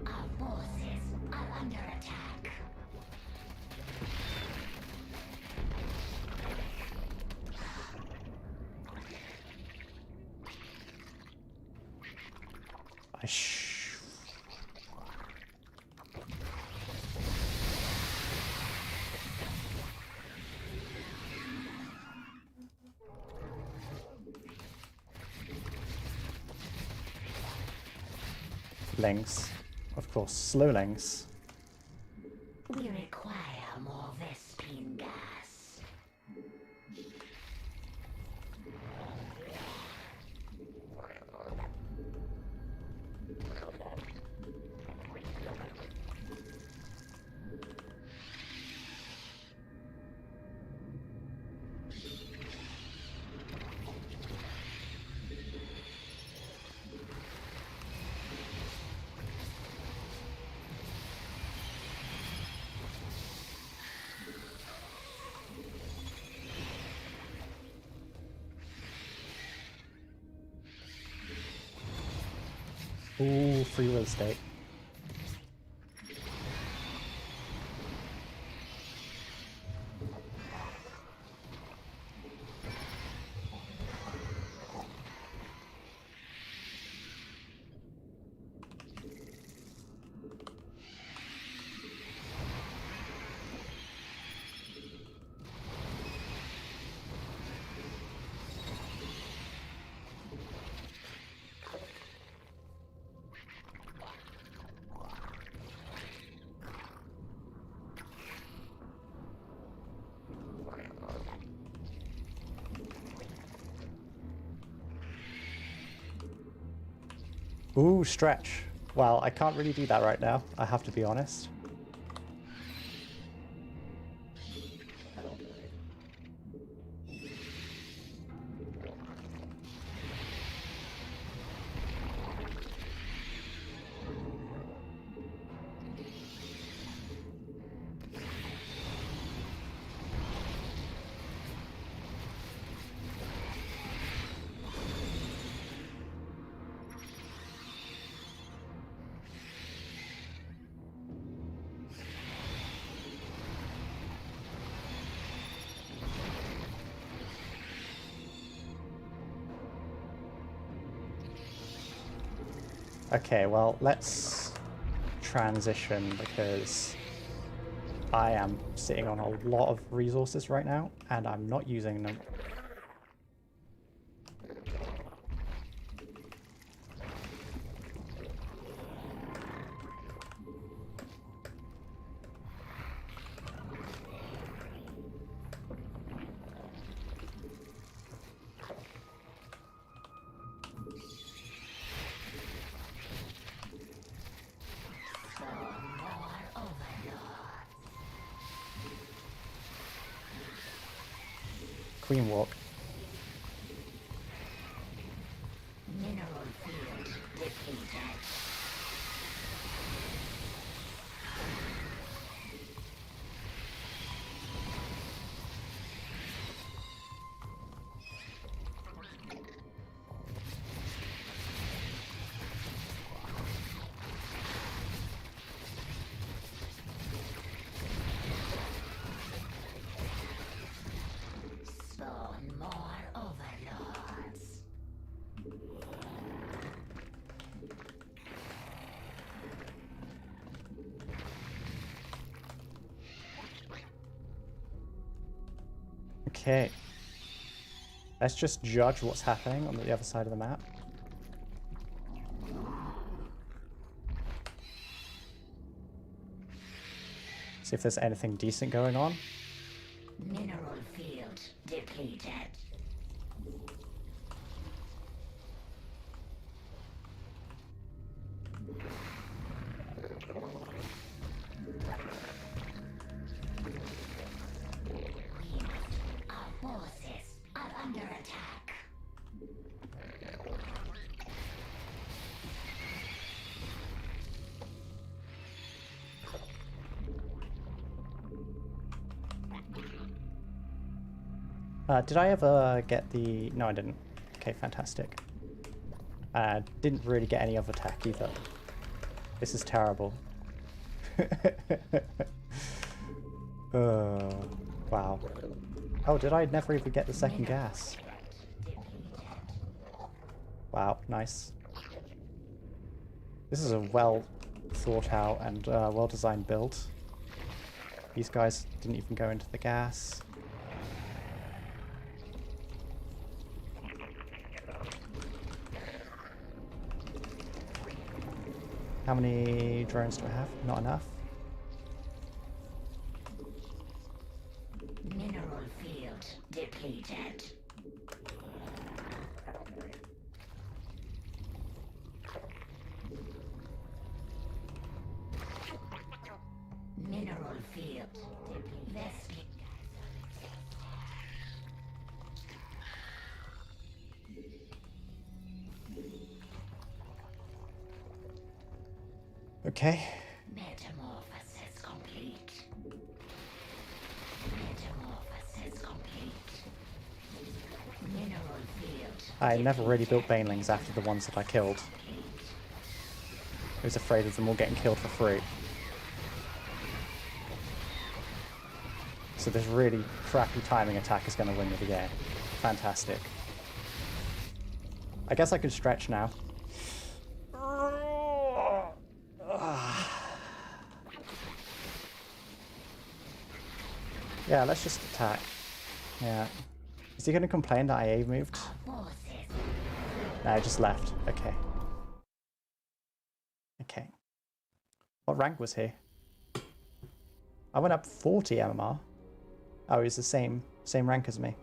Our forces are under attack. Lings. Of course, slow lings. We require more Vespine gas. Ooh, free real estate. Ooh, stretch. Well, I can't really do that right now, I have to be honest. Okay, well, let's transition because I am sitting on a lot of resources right now and I'm not using them. Queen walk. Mineral field depleted. Spawn more overlords. Okay. Let's just judge what's happening on the other side of the map. See if there's anything decent going on. Mineral field depleted. Our forces are under attack. Did I ever get the... No, I didn't. Okay, fantastic. Didn't really get any other attack either. This is terrible. Wow. Oh, did I never even get the second gas? Wow, nice. This is a well thought out and well designed build. These guys didn't even go into the gas. How many drones do I have? Not enough. Mineral field depleted. Mineral field depleted. Okay. Metamorphosis complete. Metamorphosis complete. Mineral field. I never really built banelings after the ones that I killed. I was afraid of them all getting killed for free. So this really crappy timing attack is going to win me the game. Fantastic. I guess I can stretch now. Yeah, let's just attack. Yeah. Is he going to complain that I A moved? Forces. No, I just left. Okay. Okay. What rank was he? I went up 40 MMR. Oh, he's the same rank as me.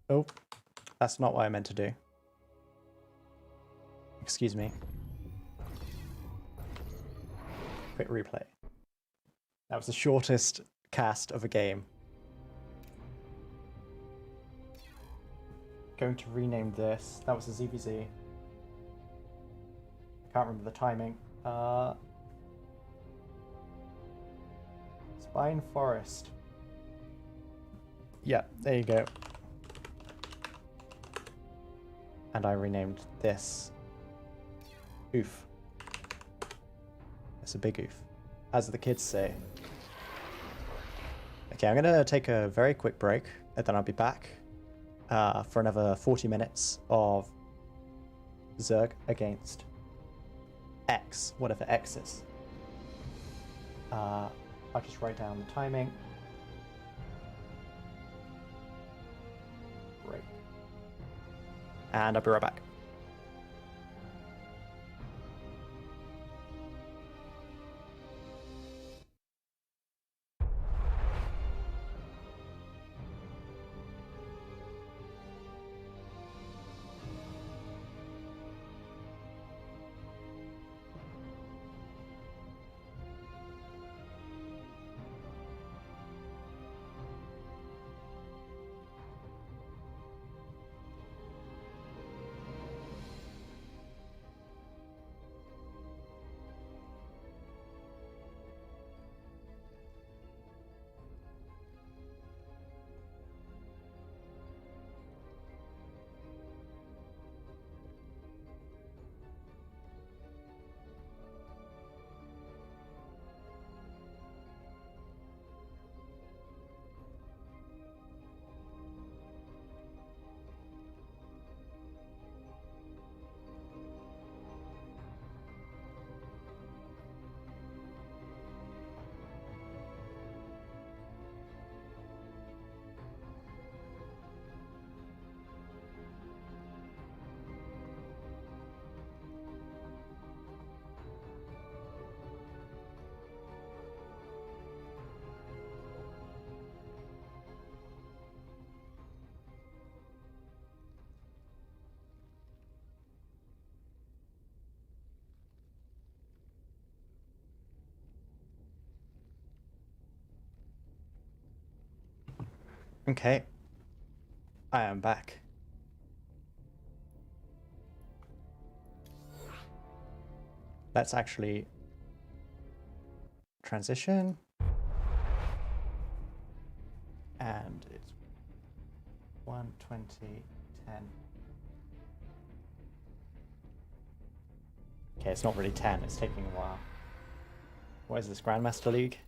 Oh, that's not what I meant to do. Excuse me. Quick replay. That was the shortest cast of a game. Going to rename this. That was a ZVZ. I can't remember the timing. Spine Forest. Yeah, there you go. And I renamed this Oof. It's a big oof, as the kids say. Okay, I'm gonna take a very quick break, and then I'll be back for another 40 minutes of Zerg against X, whatever X is. I'll just write down the timing. Break. And I'll be right back. Okay. I am back. Let's actually transition. And it's 1:20, 10. Okay, it's not really 10, it's taking a while. What is this, Grandmaster League?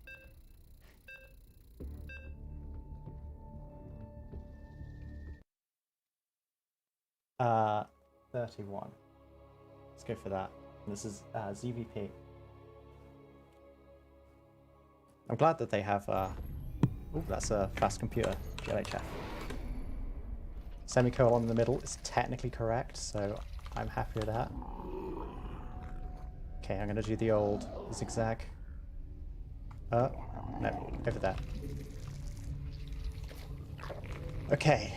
Uh, 31. Let's go for that. This is ZVP. I'm glad that they have oh, that's a fast computer, GLHF. Semicolon in the middle is technically correct, so I'm happy with that. Okay, I'm gonna do the old zigzag. No, over there. Okay,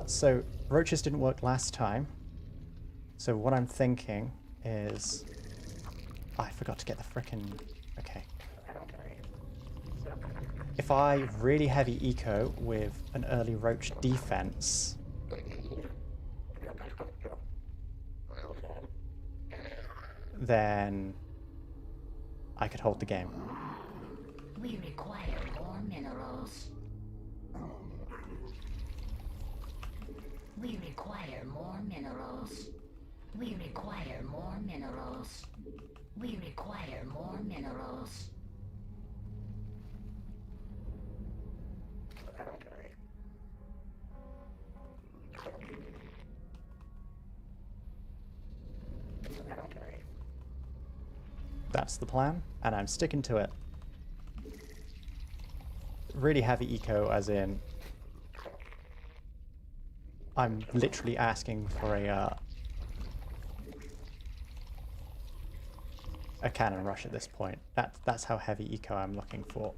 so roaches didn't work last time. So what I'm thinking is... Oh, I forgot to get the frickin'... Okay. If I really heavy eco with an early roach defense... then I could hold the game. We require more minerals. We require more minerals. We require more minerals. We require more minerals. That's the plan, and I'm sticking to it. Really heavy eco, as in... I'm literally asking for a cannon rush at this point. That's how heavy eco I'm looking for.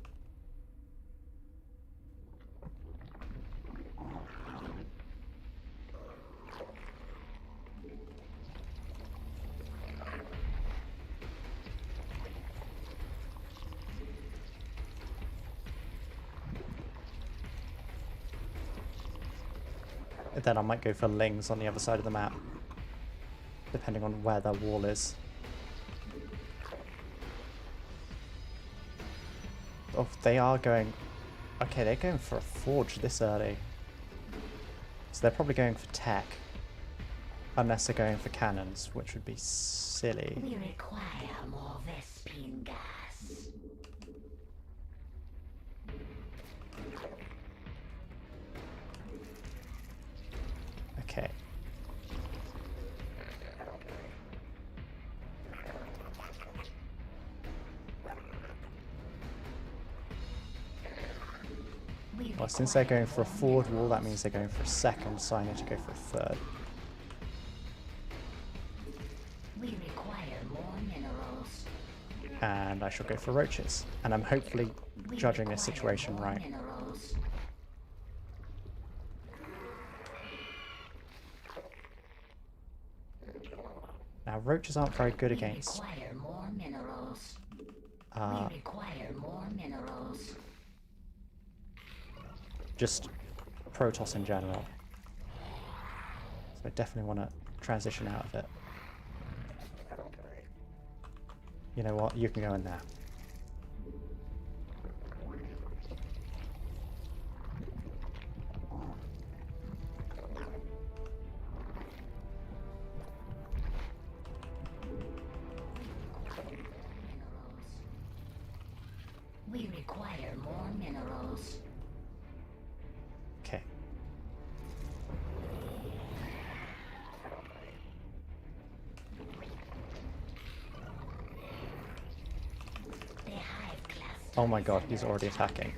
And then I might go for lings on the other side of the map, depending on where their wall is. Oh, they are going... Okay, they're going for a forge this early. So they're probably going for tech. Unless they're going for cannons, which would be silly. We require more Vespine gas. Okay. Well, since they're going for a forward wall, that means they're going for a second, so I need to go for a third. We require more minerals. And I shall go for roaches. And I'm hopefully judging this situation right. Minerals. Now, roaches aren't very good against... We require more minerals. We require more minerals. just Protoss in general. So I definitely want to transition out of it. You know what? You can go in there. We require more minerals. Okay. The hive cluster. Oh my god, he's already attacking.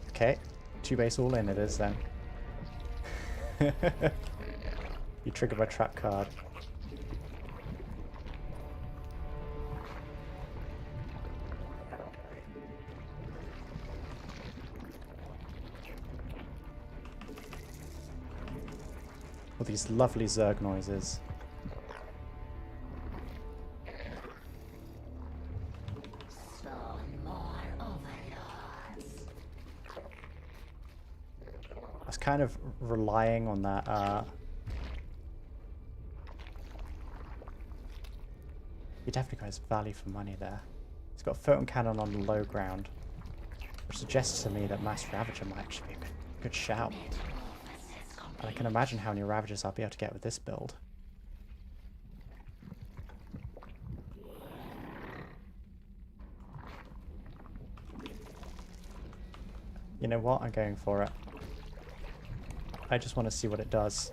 Okay, 2 base all in it is then. You trigger my trap card. All these lovely zerg noises. Spawn more overlords. I was kind of relying on that. He definitely got his value for money there. He's got a photon cannon on the low ground, which suggests to me that Mass Ravager might actually be a good shout. And I can imagine how many Ravagers I'll be able to get with this build. You know what? I'm going for it. I just want to see what it does.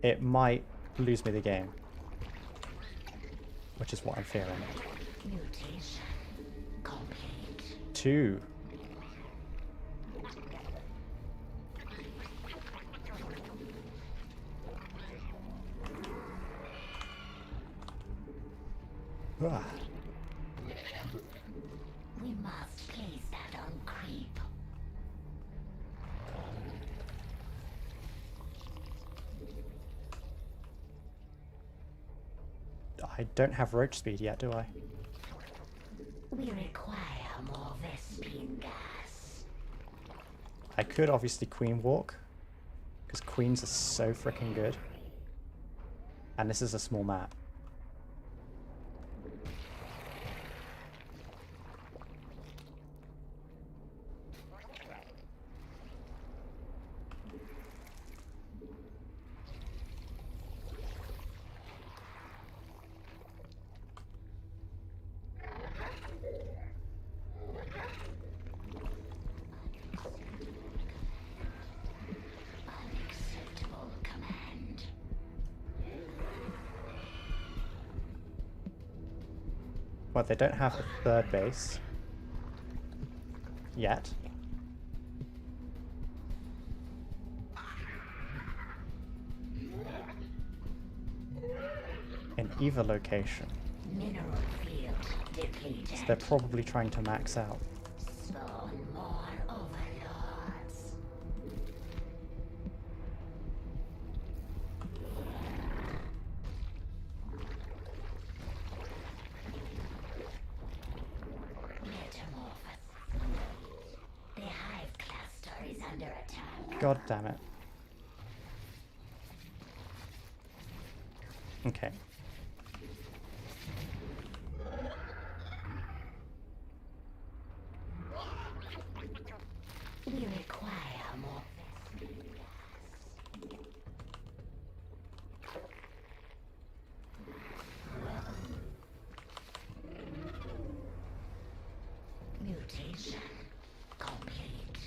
It might lose me the game, which is what I'm fearing. Mutation complete. 2. Ah. We must place that on creep. I don't have roach speed yet, do I? We require more Vespine gas. I could obviously queen walk, because queens are so freaking good. And this is a small map. Unacceptable command. Well, they don't have a third base. Yet. In either location. Mineral field depleted. So they're probably trying to max out. Spawn more overlords. Metamorphosis. The hive cluster is under attack. God damn it. Okay. We require more Vespine gas. Mutation complete.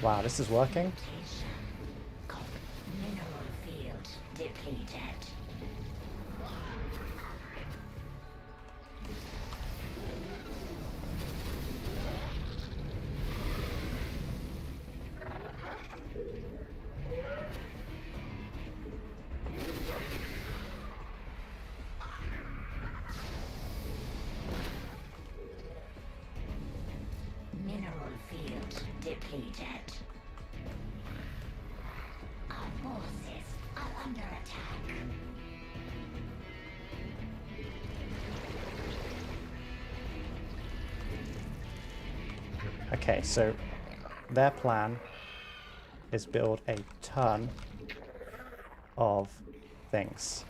Wow, this is working. Mutation mineral field depleted. Mineral field depleted. Our forces are under attack. Okay, so their plan is build a ton of things.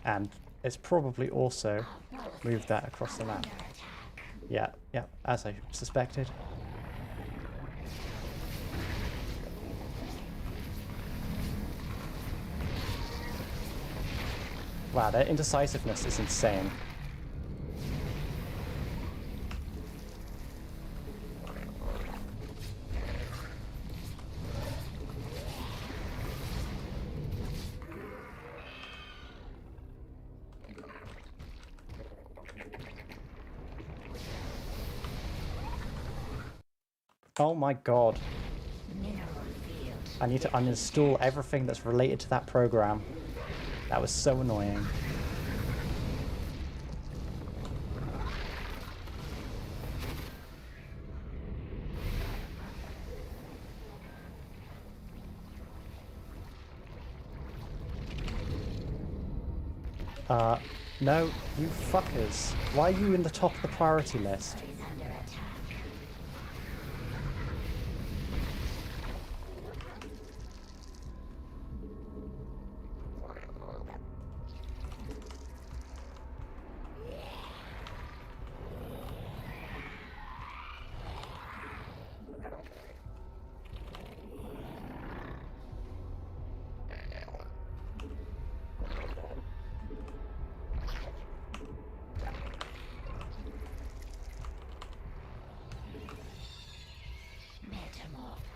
And it's probably also move that across the map. Under attack. Yeah, yeah, as I suspected. Wow, their indecisiveness is insane. Oh my god. Mineral field. I need to uninstall everything that's related to that program. That was so annoying. No, you fuckers. Why are you in the top of the priority list? Is under attack. Metamorph.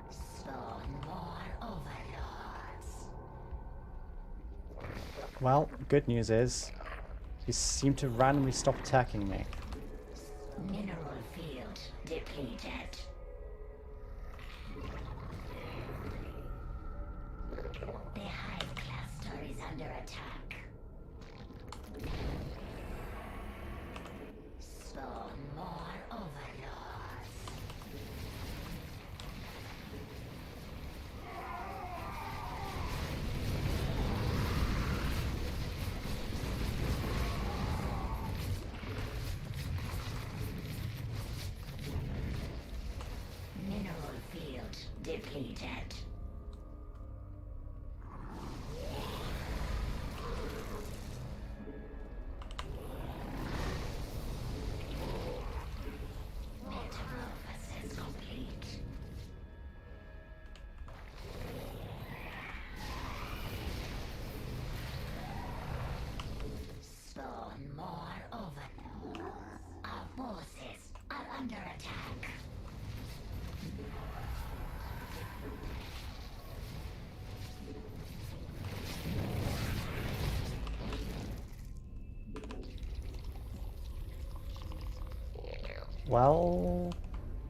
Spawn more overlords. Well, good news is, you seem to randomly stop attacking me. Mineral field depleted. The hive cluster is under attack. Spawn more overlords. Mineral field depleted. Metamorphosis complete. Spawn more overlords. Our forces are under attack. Well,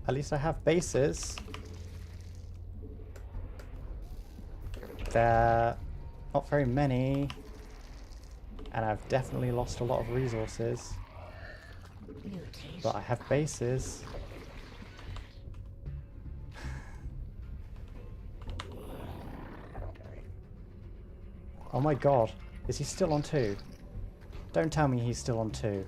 at least I have bases. They're not very many. And I've definitely lost a lot of resources. Mutation. But I have bases. Oh my god. Is he still on 2? Don't tell me he's still on 2.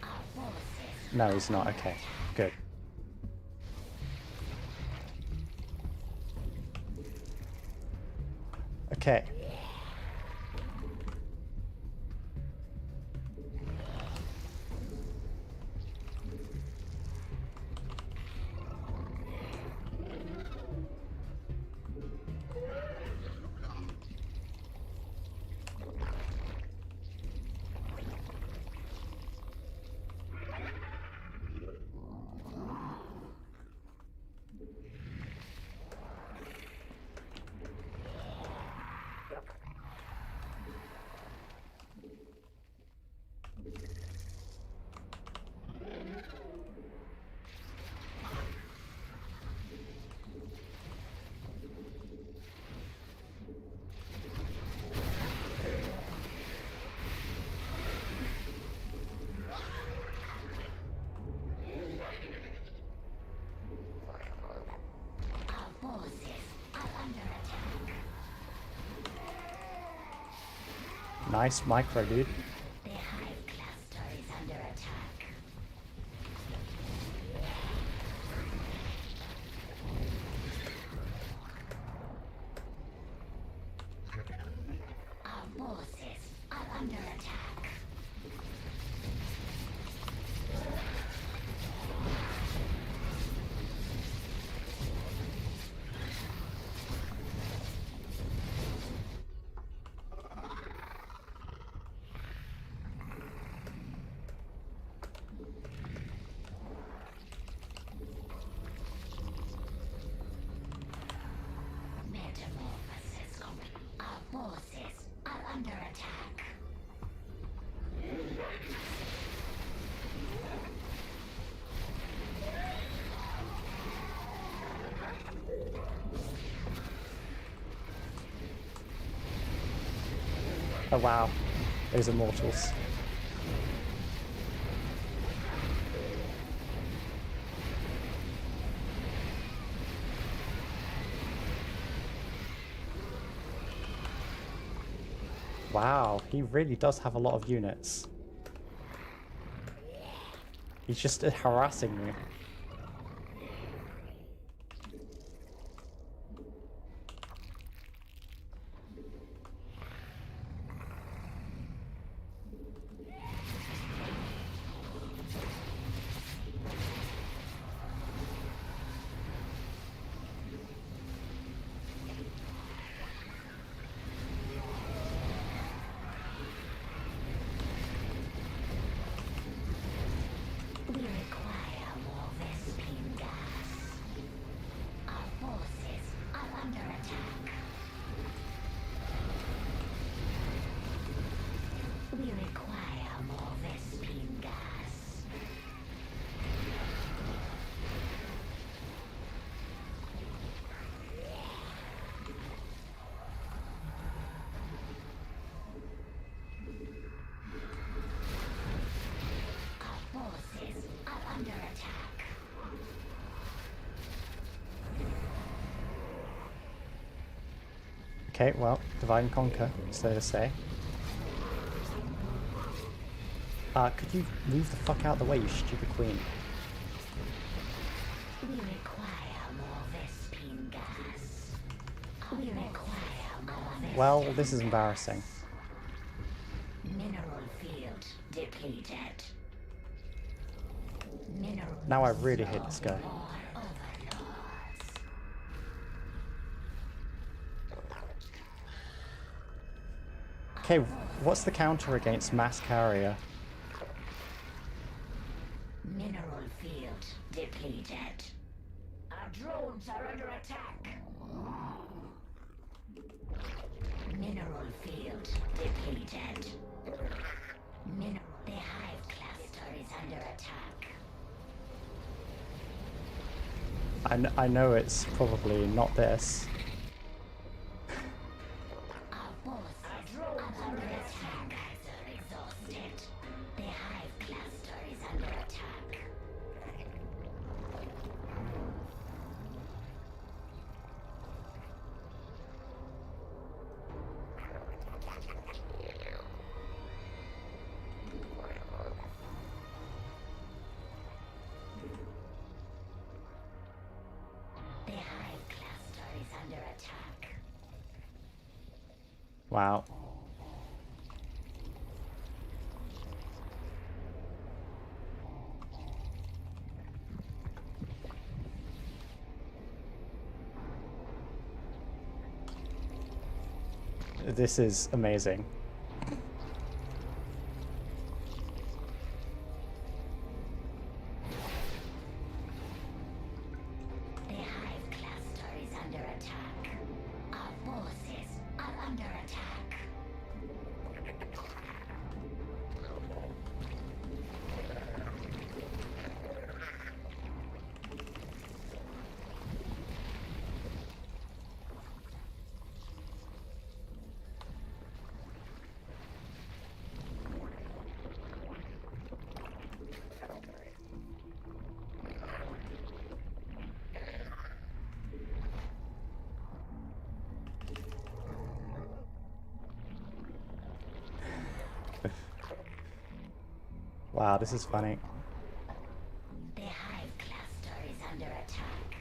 Our forces No, he's not. Okay, good. Okay. Nice micro, dude. The hive cluster is under attack. Our forces are under attack. under attack. Oh wow, those are mortals. Wow, he really does have a lot of units. He's just harassing me. Okay, well, divide and conquer, so to say. Could you move the fuck out of the way, you stupid queen? We require more Vespine gas. We require more Well, this is embarrassing. mineral field depleted. Mineral Now I really hate this guy. more overlords. Okay, what's the counter against mass carrier? Mineral field depleted. Our drones are under attack. Mineral field depleted. The hive cluster is under attack. I know it's probably not this. Our forces are under attack. Are exhausted. The hive cluster is under attack. The hive cluster is under attack. Wow. This is amazing. The hive cluster is under attack. Our forces are under attack. Wow, this is funny. The hive cluster is under attack.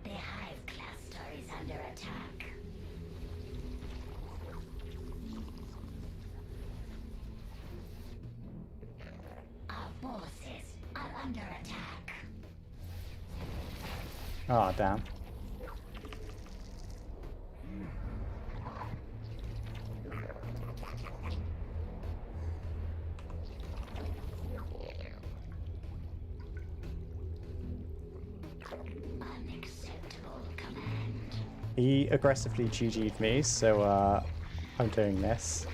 The hive cluster is under attack. Our forces are under attack. Oh, damn. Unacceptable command. He aggressively GG'd me, so I'm doing this.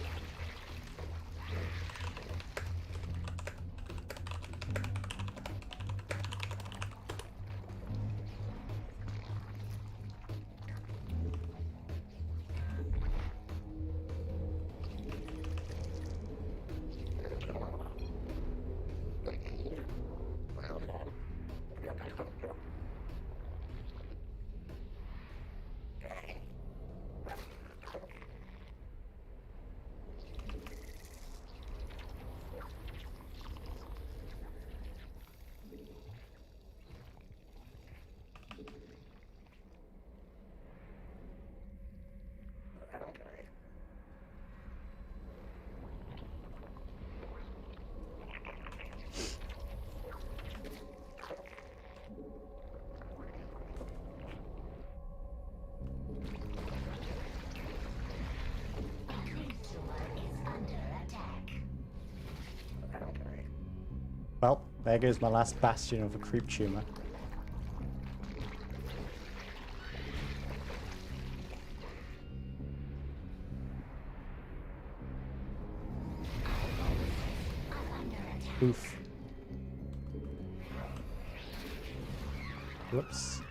Well, there goes my last bastion of a creep tumor. Oof. Whoops.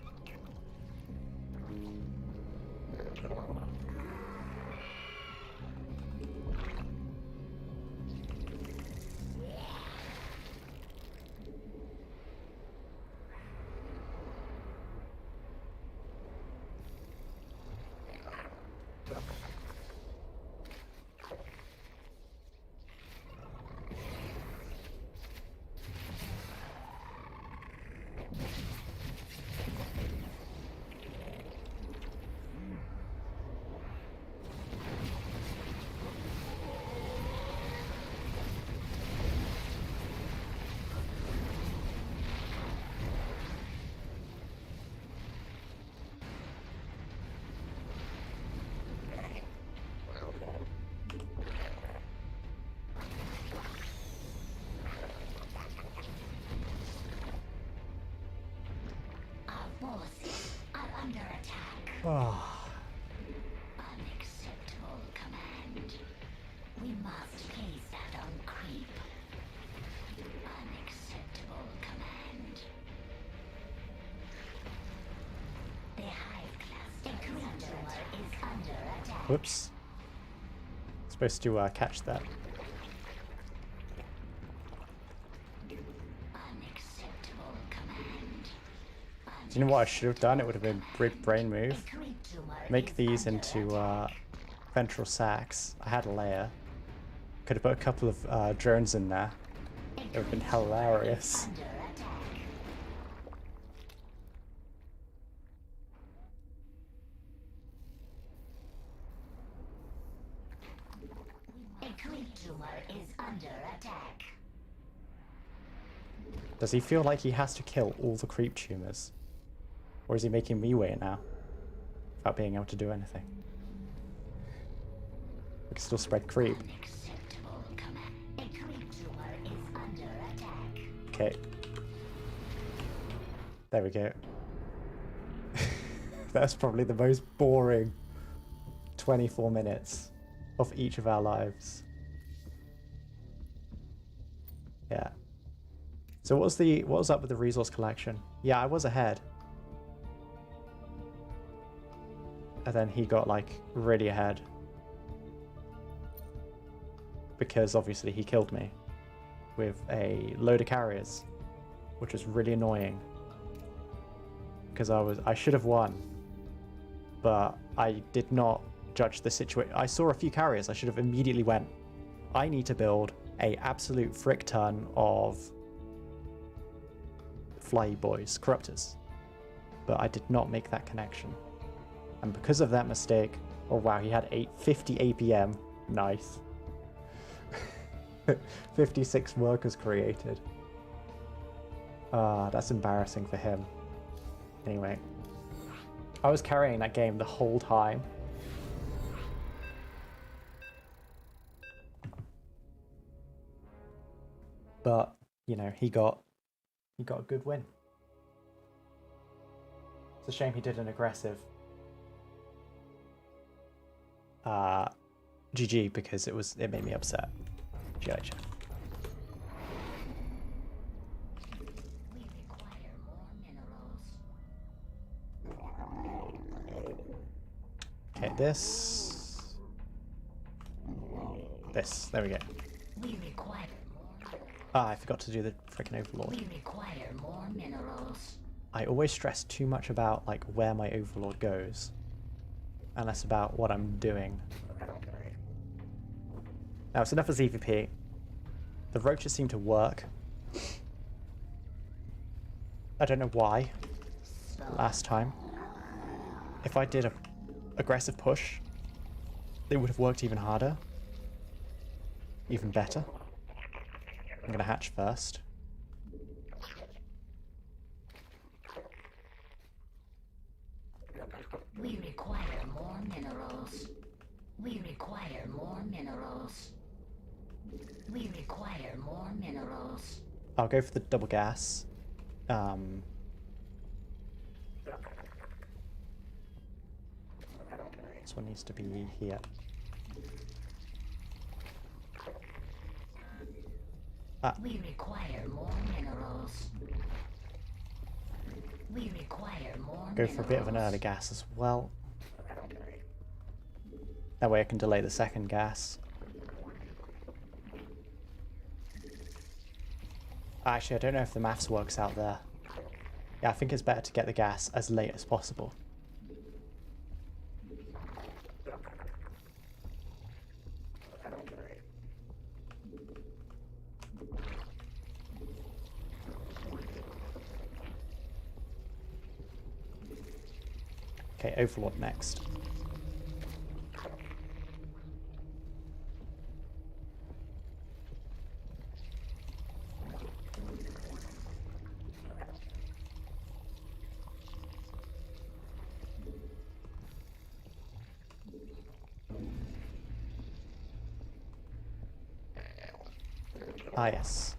Forces are under attack. Oh. Unacceptable command. We must place that on creep. Unacceptable command. The hive cluster is under attack. Whoops. Supposed to catch that. Unacceptable command. Do you know what I should have done? It would have been big brain move. Make these into ventral sacs. I had a layer. Could have put a couple of drones in there. It would have been hilarious. Does he feel like he has to kill all the creep tumors? Or is he making me wait now? Without being able to do anything? We can still spread creep. Okay. There we go. That's probably the most boring 24 minutes of each of our lives. Yeah. So what was up with the resource collection? Yeah, I was ahead. And then he got like really ahead. Because obviously he killed me with a load of carriers, which was really annoying. Because I should have won, but I did not judge the situation. I saw a few carriers. I should have immediately went, I need to build a absolute frick ton of fly boys, corruptors. But I did not make that connection. And because of that mistake, oh wow, he had 850 APM. Nice. 56 workers created. That's embarrassing for him. Anyway, I was carrying that game the whole time. But, you know, he got a good win. It's a shame he did an aggressive GG because it made me upset. GG. We require more minerals. Okay, this. There we go. We require more. Ah, I forgot to do the freaking overlord. We require more minerals. I always stress too much about like where my overlord goes, and less about what I'm doing. Now it's enough for ZVP. The roaches seem to work. I don't know why. Last time, if I did a aggressive push, they would have worked even harder. Even better. I'm gonna hatch first. We require more minerals. We require more minerals. We require more minerals. I'll go for the double gas. This one needs to be here. We require more minerals. We require more Go for a bit of an early gas as well. That way I can delay the second gas. Actually, I don't know if the maths works out there. Yeah, I think it's better to get the gas as late as possible. Okay, overlord next. Ah, yes.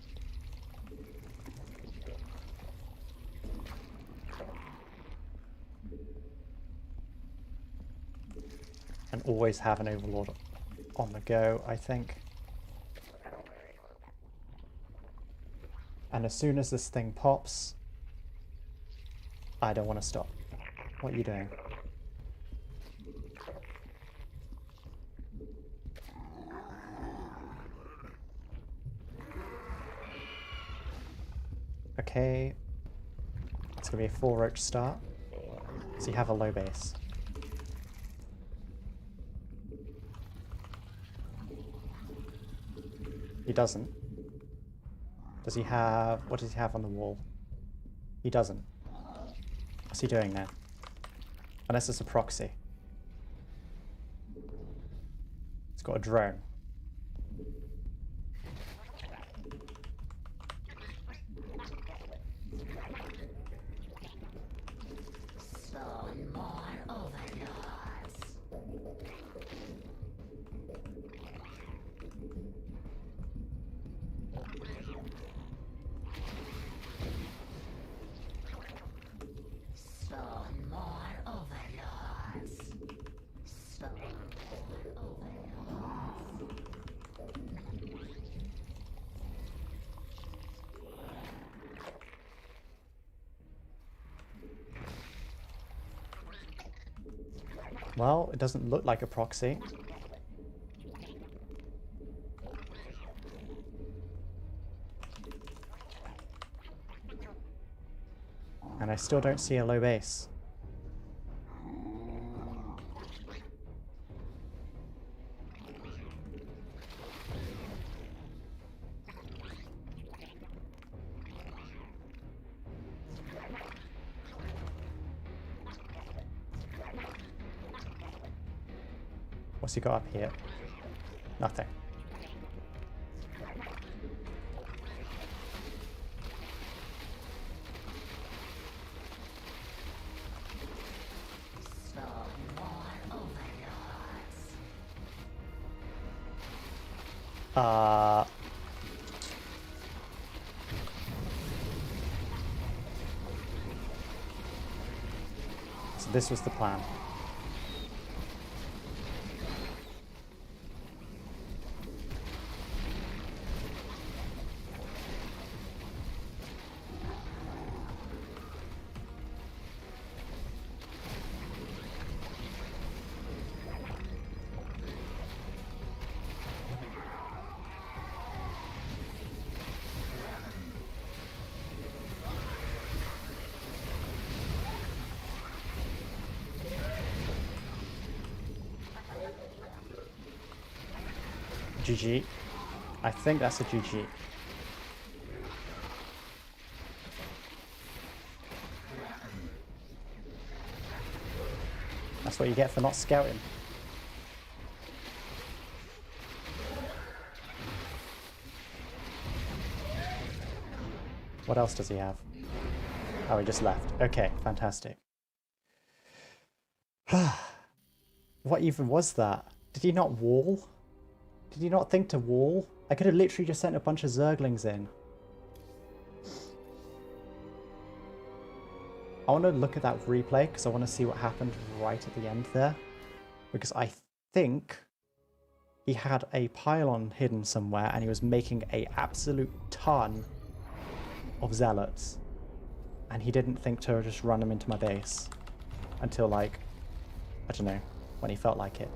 And always have an overlord on the go, I think. And as soon as this thing pops, I don't want to stop. What are you doing? Okay. It's going to be a 4 roach start. So you have a low base. He doesn't. Does he have... What does he have on the wall? He doesn't. What's he doing now? Unless it's a proxy. It's got a drone. Spawn more overlords. Spawn more overlords. Spawn more overlords. Well, it doesn't look like a proxy. And I still don't see a low base. What's he got up here? Nothing. Spawn more overlords. So this was the plan. GG. I think that's a GG. That's what you get for not scouting. What else does he have? Oh, he just left. Okay, fantastic. What even was that? Did he not wall? Did he not think to wall? I could have literally just sent a bunch of zerglings in. I want to look at that replay because I want to see what happened right at the end there. Because I think he had a pylon hidden somewhere and he was making an absolute ton of zealots. And he didn't think to just run them into my base until, like, I don't know, when he felt like it.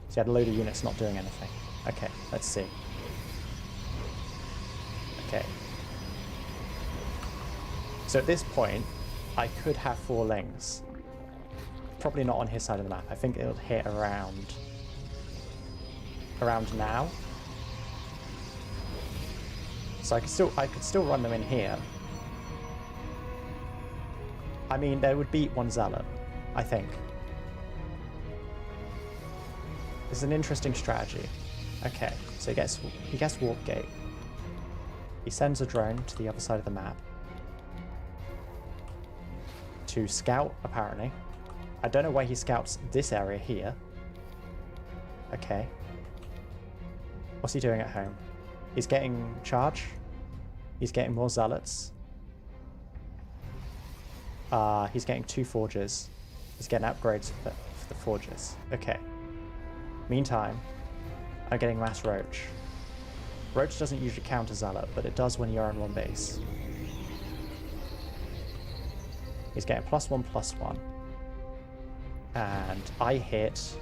So he had a load of units not doing anything. Okay, let's see. Okay. So at this point, I could have 4 lings. Probably not on his side of the map. I think it'll hit around now. So I could still run them in here. I mean, they would beat 1 zealot, I think. It's an interesting strategy. Okay, so he gets warp gate. He sends a drone to the other side of the map to scout, apparently. I don't know why he scouts this area here. Okay. What's he doing at home? He's getting charge. He's getting more zealots. He's getting 2 forges. He's getting upgrades for the forges. Okay. Meantime, I'm getting mass roach. Roach doesn't usually count as zealot, but it does when you're on 1 base. He's getting +1/+1. And I hit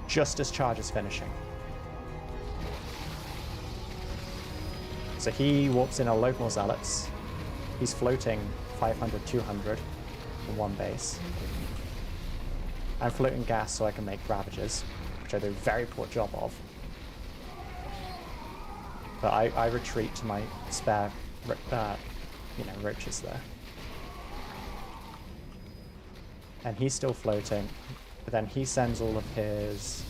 just as charge is finishing. So he warps in a load more zealots. He's floating 500, 200 in 1 base. I'm floating gas so I can make ravages, which I do a very poor job of. But I retreat to my spare, roaches there. And he's still floating, but then he sends all of his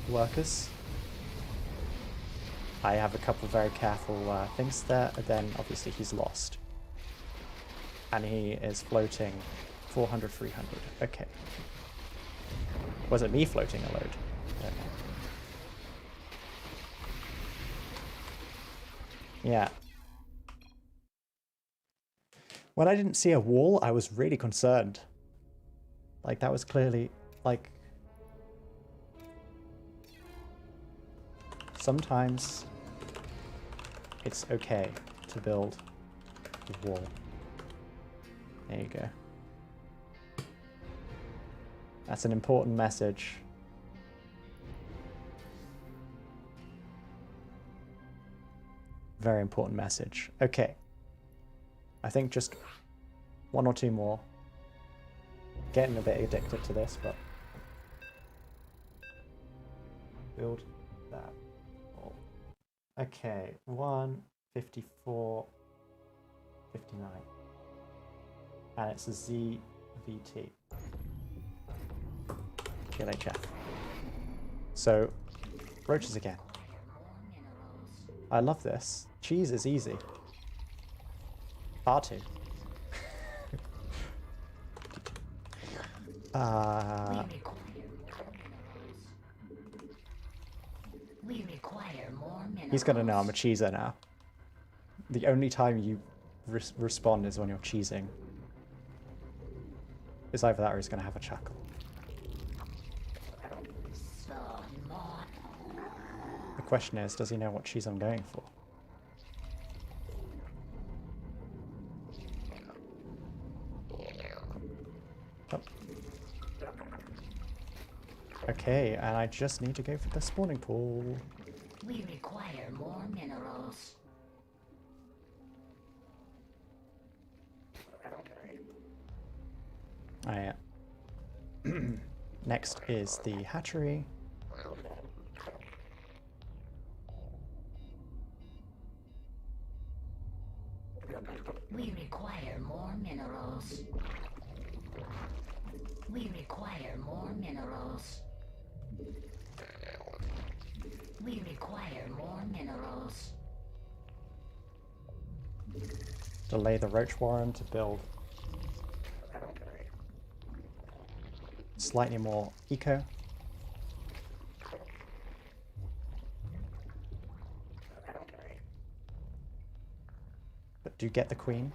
workers. I have a couple of very careful things there, and then obviously he's lost. And he is floating 400, 300. Okay. Was it me floating a load? I don't know. Yeah. When I didn't see a wall, I was really concerned. Like, that was clearly, like... Sometimes it's okay to build a wall. There you go. That's an important message. Very important message. Okay. I think just 1 or 2 more. Getting a bit addicted to this, but... Build that wall. Okay, 1, 54, 59. And it's a ZVT. KLHF. So, roaches again. I love this. Cheese is easy. R2. We require more minerals. He's gonna know I'm a cheeser now. The only time you respond is when you're cheesing. It's either that or he's going to have a chuckle. The question is, does he know what cheese I'm going for? Oh. Okay, and I just need to go for the spawning pool. We require more minerals. Next is the hatchery. We require more minerals. We require more minerals. We require more minerals. Delay the roach warren to build slightly more eco. But do get the queen.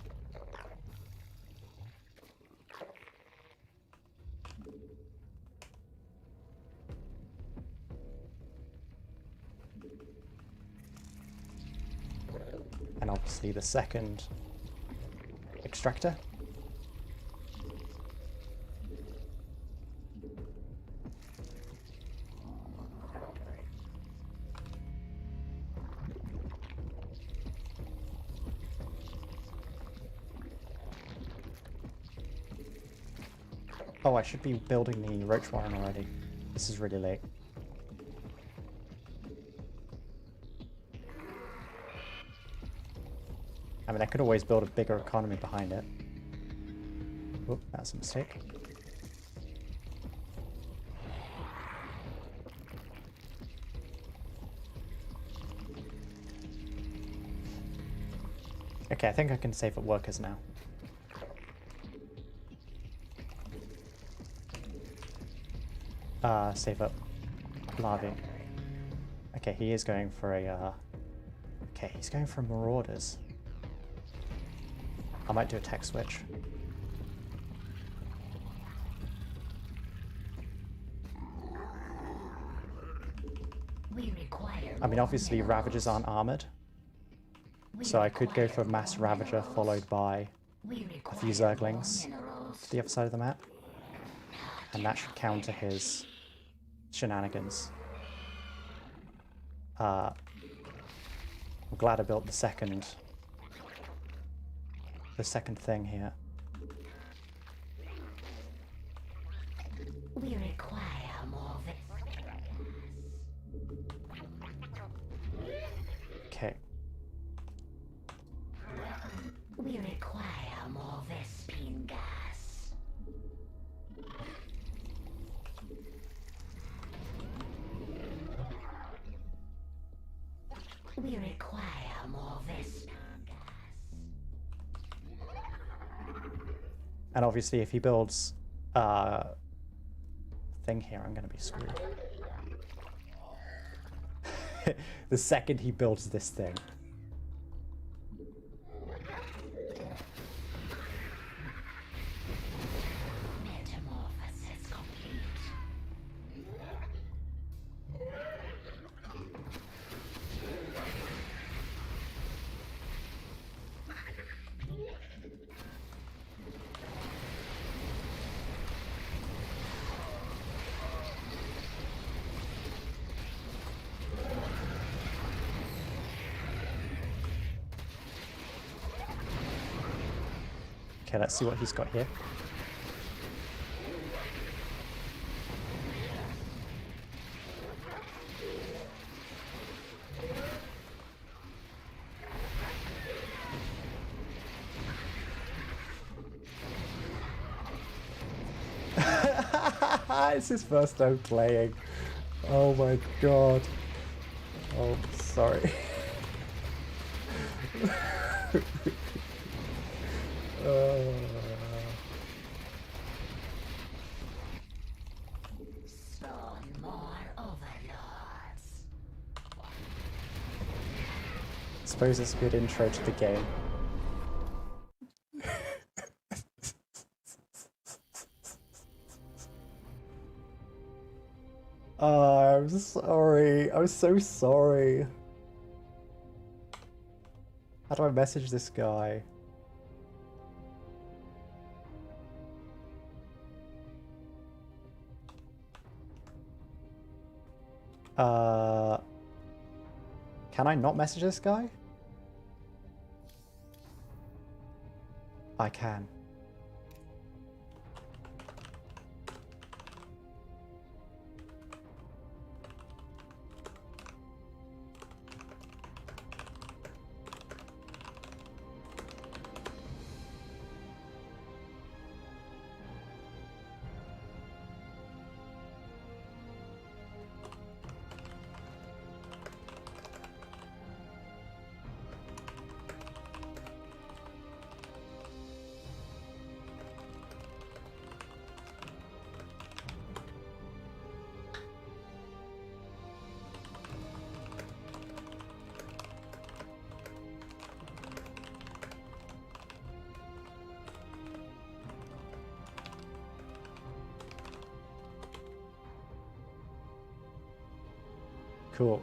And obviously the second extractor. Oh, I should be building the roach warren already. This is really late. I mean, I could always build a bigger economy behind it. Oop, that's a mistake. Okay, I think I can save up workers now. Save up larvae. Okay, he is going for a, okay, he's going for marauders. I might do a tech switch. We require I mean, obviously Ravagers aren't armored, so I could go for Mass Ravager followed by a few Zerglings to the other side of the map, and that should counter his shenanigans. I'm glad I built the second thing here. We require more Okay. We require more Vespine gas. We require more Vespine gas. And obviously if he builds thing here, I'm gonna be screwed. The second he builds this thing. Metamorphosis complete. Okay, let's see what he's got here. It's his first time playing. Oh my god. Oh, sorry. Spawn more overlords. Suppose it's a good intro to the game. Oh, I'm sorry. I'm so sorry. How do I message this guy? Can I not message this guy? I can. Cool.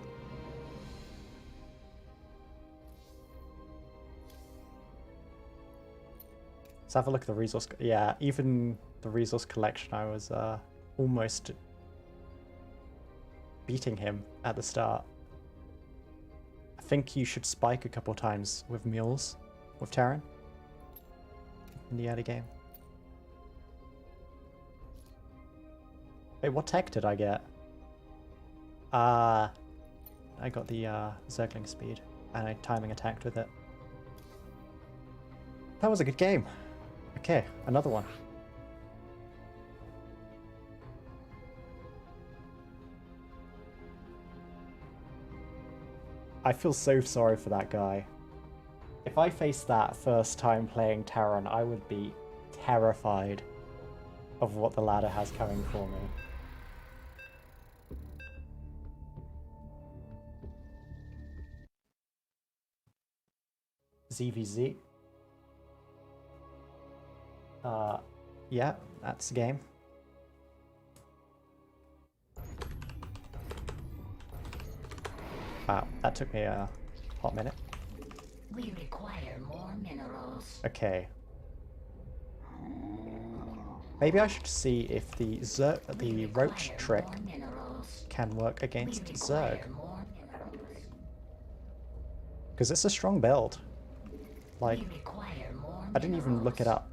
Let's have a look at the resource. Yeah, even the resource collection, I was almost beating him at the start. I think you should spike a couple times with mules, with Terran, in the early game. Wait, what tech did I get? I got the zergling speed, and I timing attacked with it. That was a good game. Okay, another one. I feel so sorry for that guy. If I faced that first time playing Terran, I would be terrified of what the ladder has coming for me. ZVZ. Yeah, that's the game. Wow, that took me a hot minute. We require more minerals. Okay. Maybe I should see if the roach trick can work against zerg. Because it's a strong build. Like, I didn't even look it up.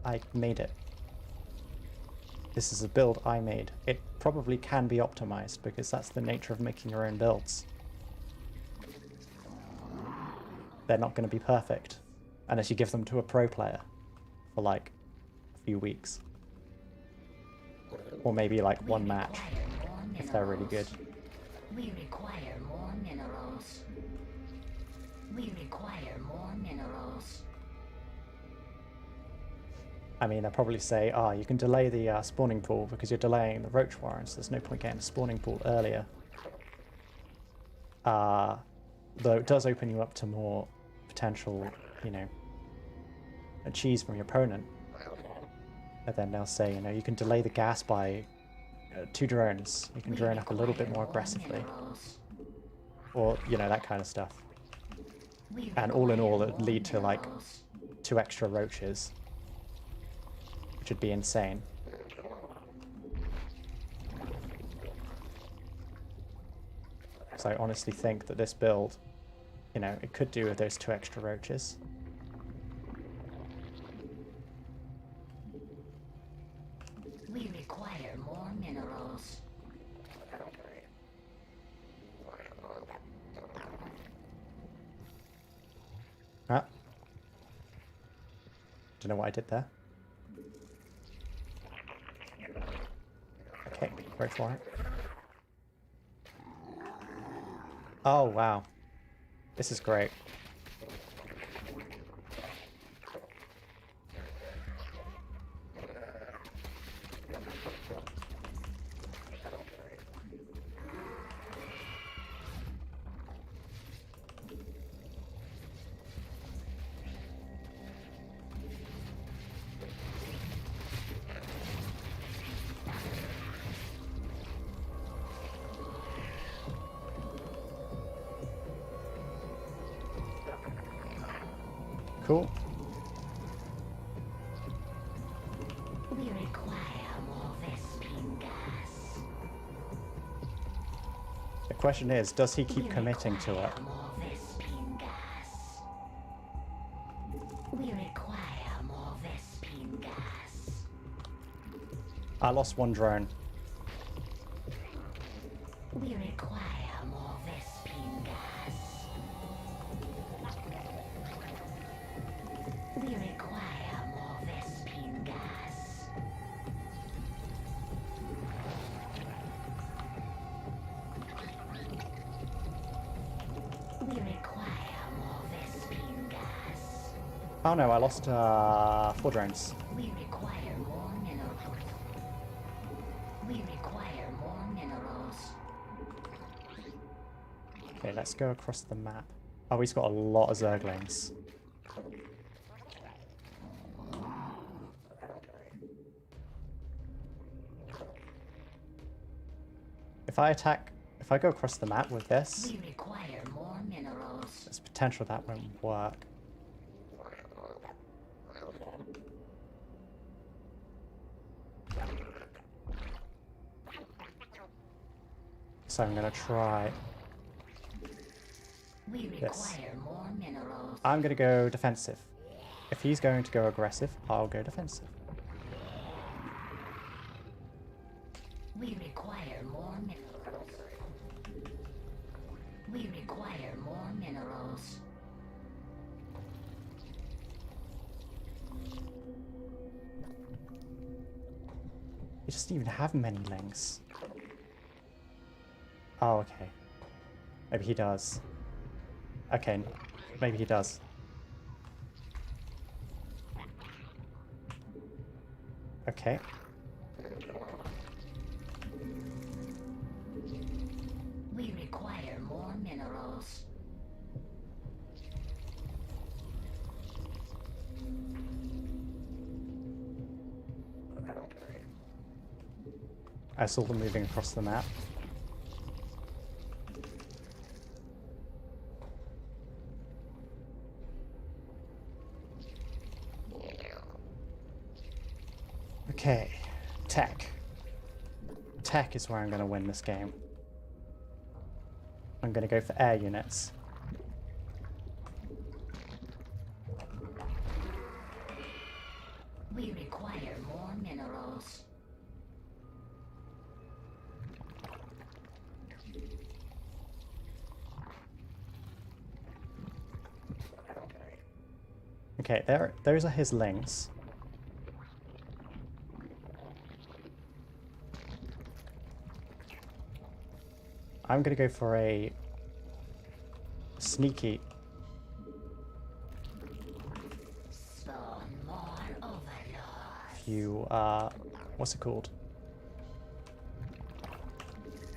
I made it. This is a build I made. It probably can be optimized because that's the nature of making your own builds. They're not going to be perfect unless you give them to a pro player for like a few weeks. Or maybe like one match if they're really good. We require more minerals. We require more minerals. I mean, they'll probably say, ah, you can delay the spawning pool because you're delaying the roach warrants. There's no point getting the spawning pool earlier. Though it does open you up to more potential, you know, cheese from your opponent. And then they'll say, you know, you can delay the gas by 2 drones. You can drone up a little bit more aggressively. Or, you know, that kind of stuff. And all in all, it would lead to like 2 extra roaches. Which would be insane. So I honestly think that this build, you know, it could do with those 2 extra roaches. We require more minerals. Ah. Don't know what I did there. Okay, roach warrant. Oh, wow. This is great. Cool. We require more Vespine gas. The question is, does he keep We committing to it? require more Vespine gas. We require more Vespine gas. I lost one drone. We require more Vespine gas. We require more Vespine gas. We require more Vespine gas. Oh no, I lost 4 drones. We require more minerals. We require more minerals. Okay, let's go across the map. Oh, he's got a lot of zerglings. If I go across the map with this, We require more minerals. there's potential that won't work. So I'm gonna try. We Yes. require more minerals. I'm gonna go defensive. If he's going to go aggressive, I'll go defensive. We require more minerals. We require more minerals. He doesn't even have many links. Oh, okay. Maybe he does. Okay, maybe he does. Okay. We require more minerals. I saw them moving across the map. Okay, tech. Tech is where I'm going to win this game. I'm going to go for air units. We require more minerals. Okay, those are his links. I'm going to go for a sneaky. Spawn more overlords. Few, what's it called?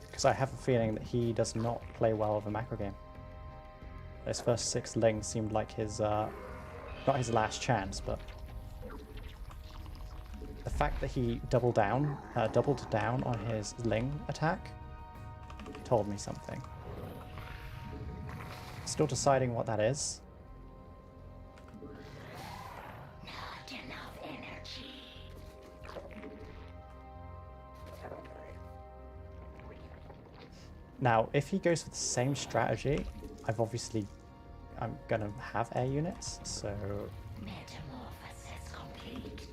Because I have a feeling that he does not play well with a macro game. Those first 6 links seemed like his, not his last chance, but the fact that he doubled down on his Ling attack told me something. Still deciding what that is. Not enough energy. Now, if he goes for the same strategy, I'm gonna have air units, so Metamorphosis complete.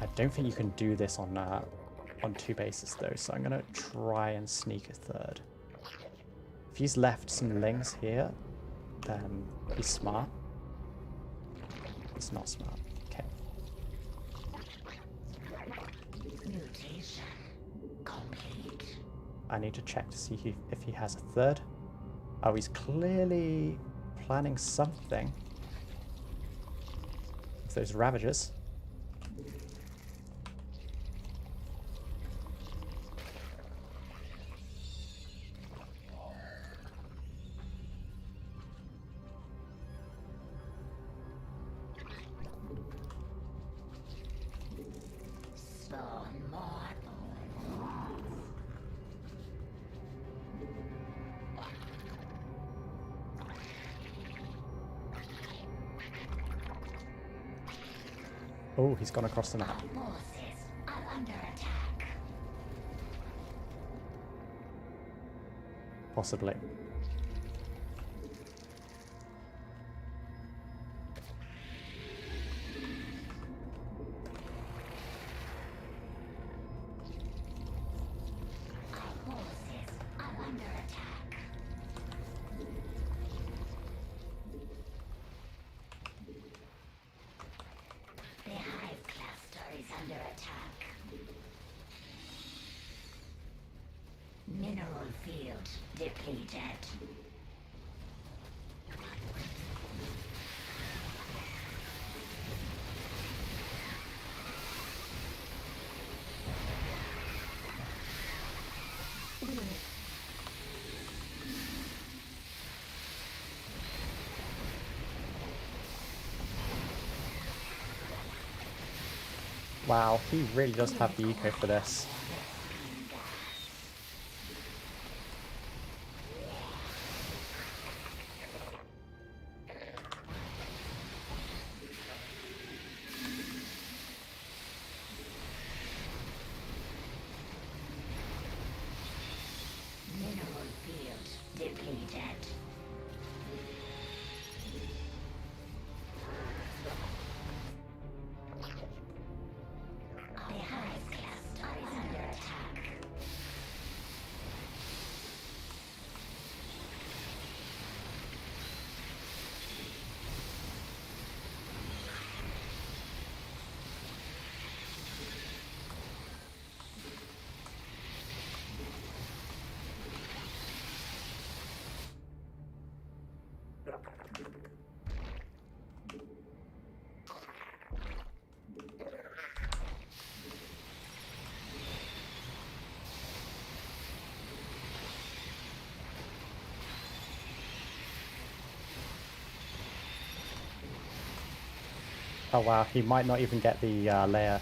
I don't think you can do this on 2 bases though, so I'm gonna try and sneak a 3rd. If he's left some lings here, then he's smart. He's not smart. Okay. Mutation complete. I need to check to see if he has a 3rd. Oh, he's clearly planning something. With those Ravagers. Spawn more. Oh, he's gone across the map. Our forces are under attack. Possibly. Our forces are under attack. The hive cluster is under attack. Mineral field depleted. Wow, he really does have the eco for this. Mineral field depleted. The hive cluster is under attack. Oh wow, he might not even get the layer.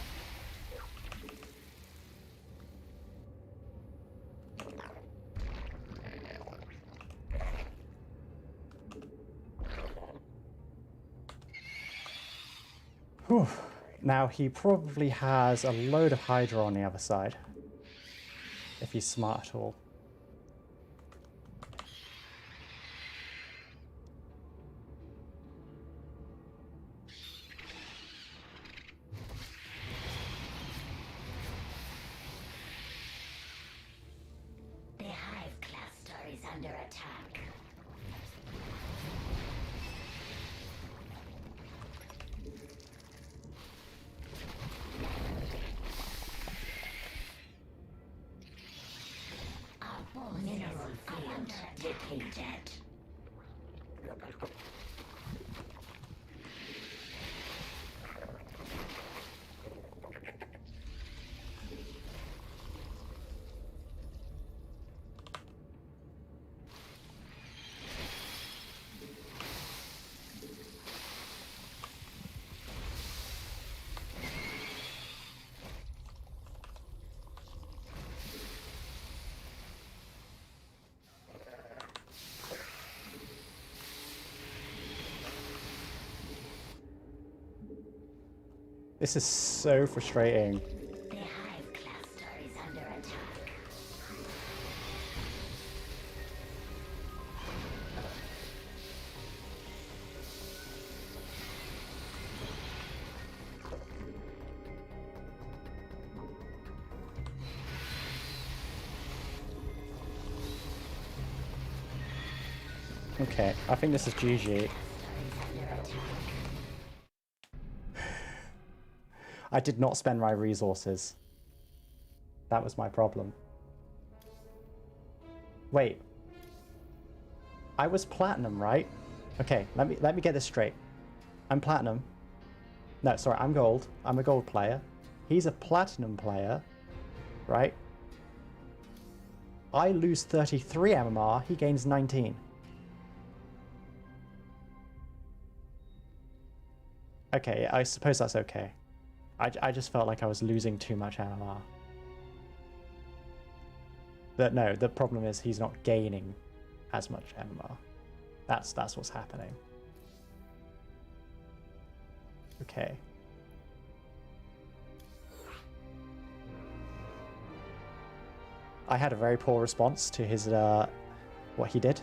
Whew. Now he probably has a load of Hydra on the other side. If he's smart at all. The hive cluster is under attack. Our mineral field depleted. This is so frustrating. The hive cluster is under attack. Okay, I think this is GG. I did not spend my resources. That was my problem. Wait. I was platinum, right? Okay, let me get this straight. I'm platinum. No, sorry, I'm gold. I'm a gold player. He's a platinum player, right? I lose 33 MMR, he gains 19. Okay, I suppose that's okay. I just felt like I was losing too much MMR. But no, the problem is he's not gaining as much MMR. That's what's happening. Okay. I had a very poor response to his what he did.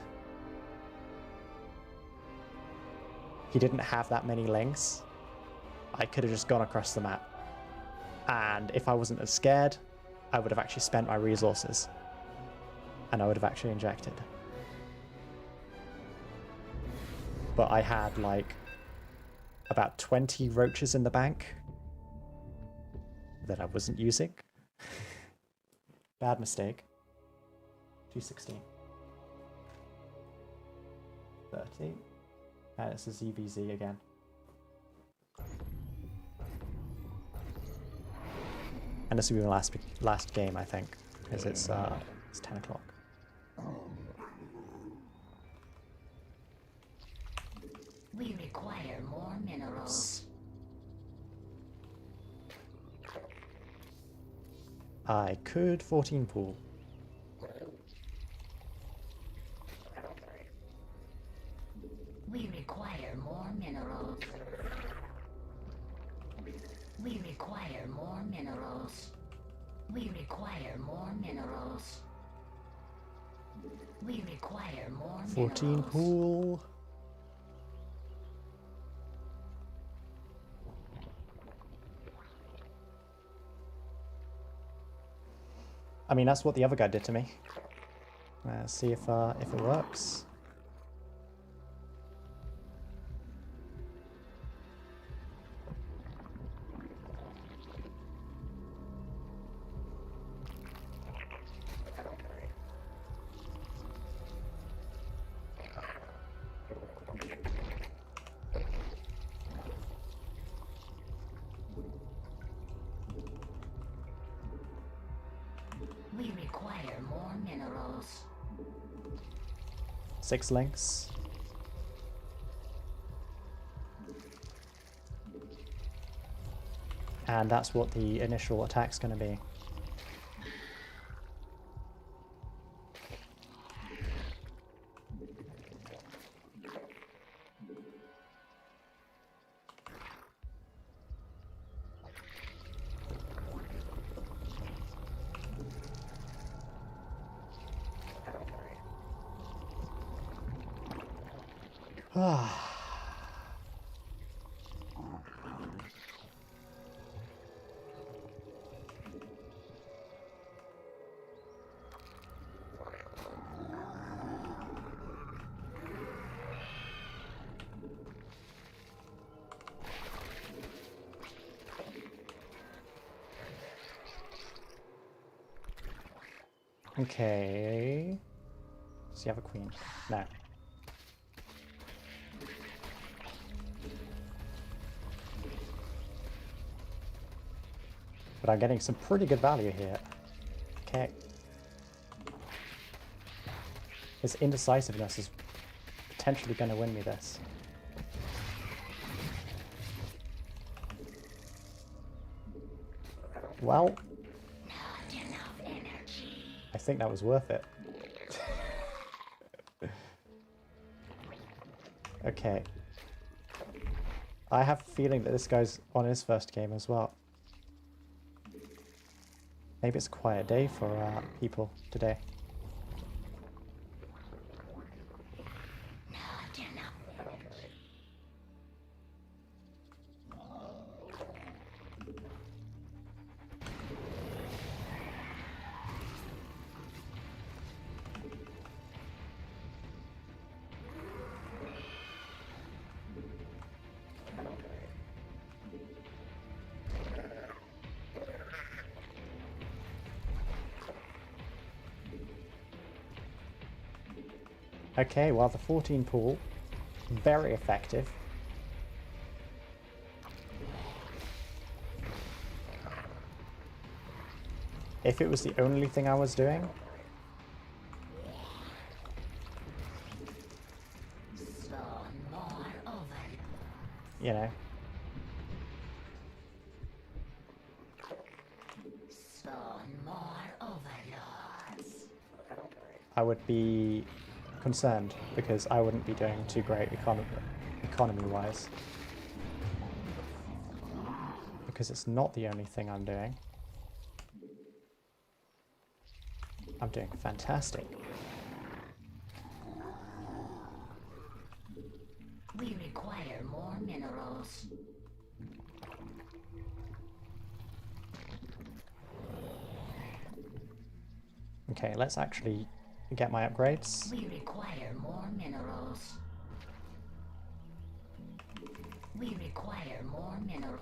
He didn't have that many links. I could have just gone across the map. And if I wasn't as scared, I would have actually spent my resources. And I would have actually injected. But I had like about 20 roaches in the bank that I wasn't using. Bad mistake. 216. 30. And it's a ZVZ again. And this will be my last game, I think, because it's 10 o'clock. We require more minerals. I could 14 pool. We require more minerals. We require more minerals. We require more minerals. We require more 14 minerals. pool. I mean, that's what the other guy did to me. Let's see if it works. We require more minerals. 6 links. And that's what the initial attack's going to be. Okay. Does he have a queen? No. But I'm getting some pretty good value here. Okay. His indecisiveness is potentially going to win me this. Well, I think that was worth it. Okay. I have a feeling that this guy's on his first game as well. Maybe it's a quiet day for people today. Okay, well, the 14 pool, very effective. If it was the only thing I was doing, you know, I would be concerned because I wouldn't be doing too great economy-wise. Because it's not the only thing I'm doing. I'm doing fantastic. We require more minerals. Okay, let's actually get my upgrades. We require more minerals. We require more minerals.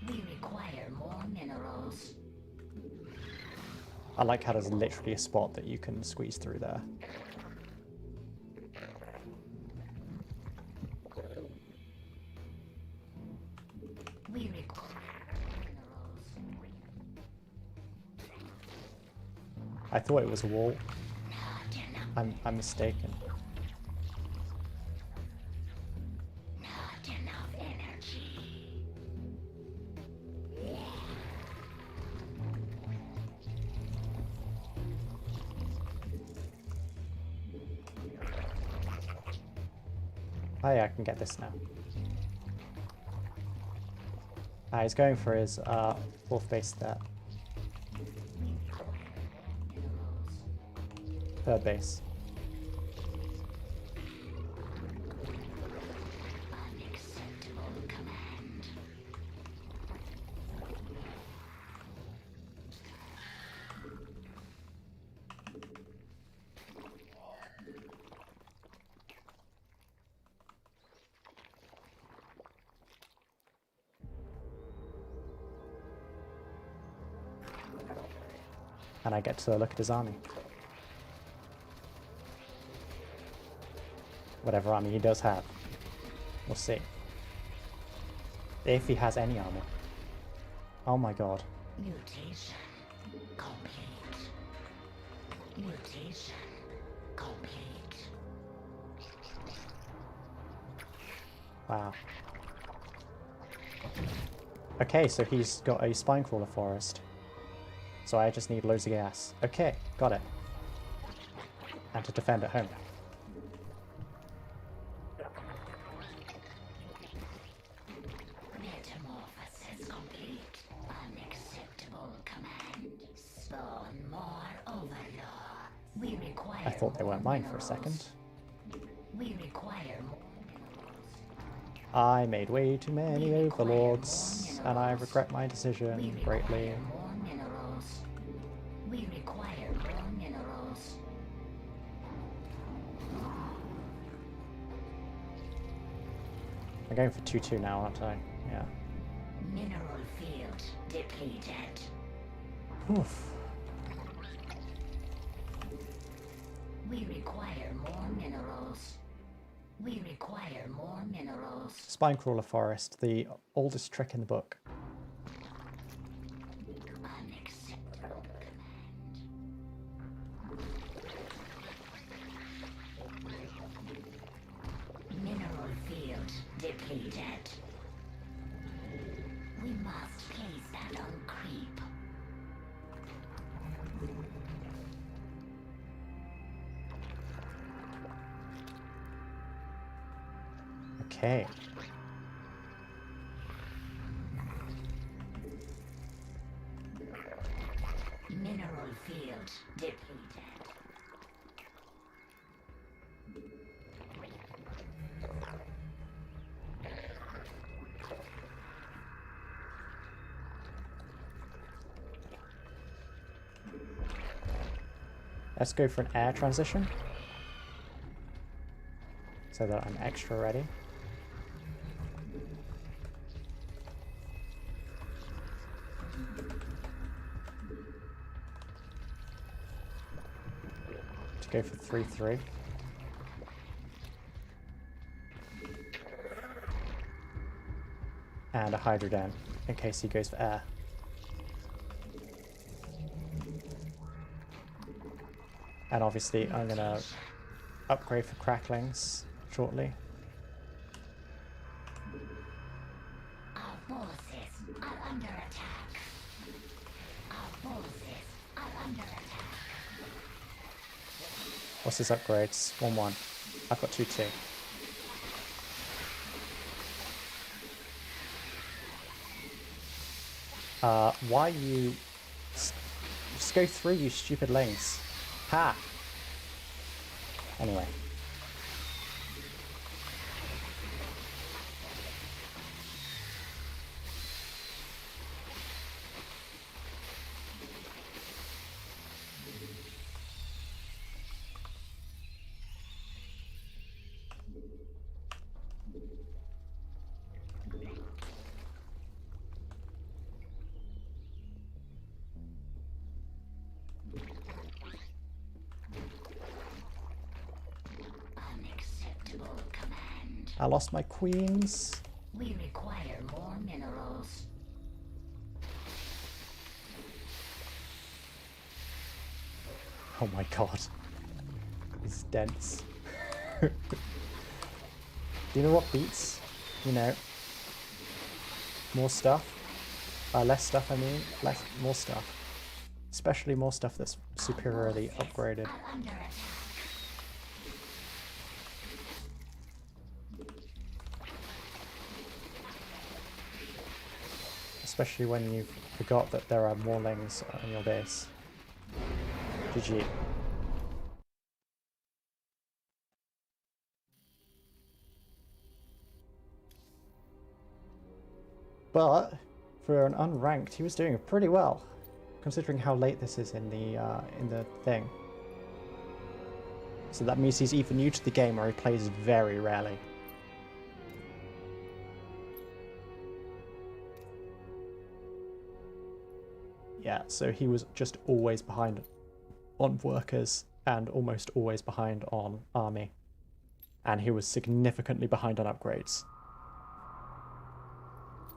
We require more minerals. I like how there's literally a spot that you can squeeze through there. We require minerals. I thought it was a wall. Not enough. I'm mistaken. Not enough energy. Oh yeah, I can get this now. He's going for his fourth base there. Third base. Unacceptable command. And I get to look at his army. Whatever army he does have. We'll see. If he has any armor. Oh my god. Mutation complete. Mutation complete. Wow. Okay, so he's got a spine crawler forest. So I just need loads of gas. Okay, got it. And to defend at home. Metamorphosis complete. Unacceptable command. Spawn more overlord. We require. I thought they weren't more mine for a second. minerals. We require more. I made way too many overlords, and I regret my decision greatly. More minerals. We require more minerals. I'm going for 2-2 now, aren't I? Yeah. Mineral field depleted. Oof. We require more minerals. We require more minerals. Spine crawler forest, the oldest trick in the book. Unacceptable command. Mineral field depleted. We must place that on creep. Okay. Mineral field depleted. Let's go for an air transition. So that I'm extra ready. To go for 3-3. And a Hydroden in case he goes for air. And obviously I'm gonna upgrade for cracklings shortly. Our forces are under attack. Our forces are under attack. What's his upgrades? 1-1. I've got 2-2. Why you... Just go through, you stupid lings. Ha! Anyway. Unacceptable command. I lost my queens. We require more minerals. Oh my god. It's dense. Do you know what beats? You know, more stuff. Less stuff, I mean. More stuff. Especially more stuff that's superiorly upgraded. Are under attack. Especially when you forgot that there are more lings on your base. GG. But for an unranked, he was doing pretty well, considering how late this is in the thing. So that means he's either new to the game or he plays very rarely. Yeah, so he was just always behind on workers and almost always behind on army. And he was significantly behind on upgrades.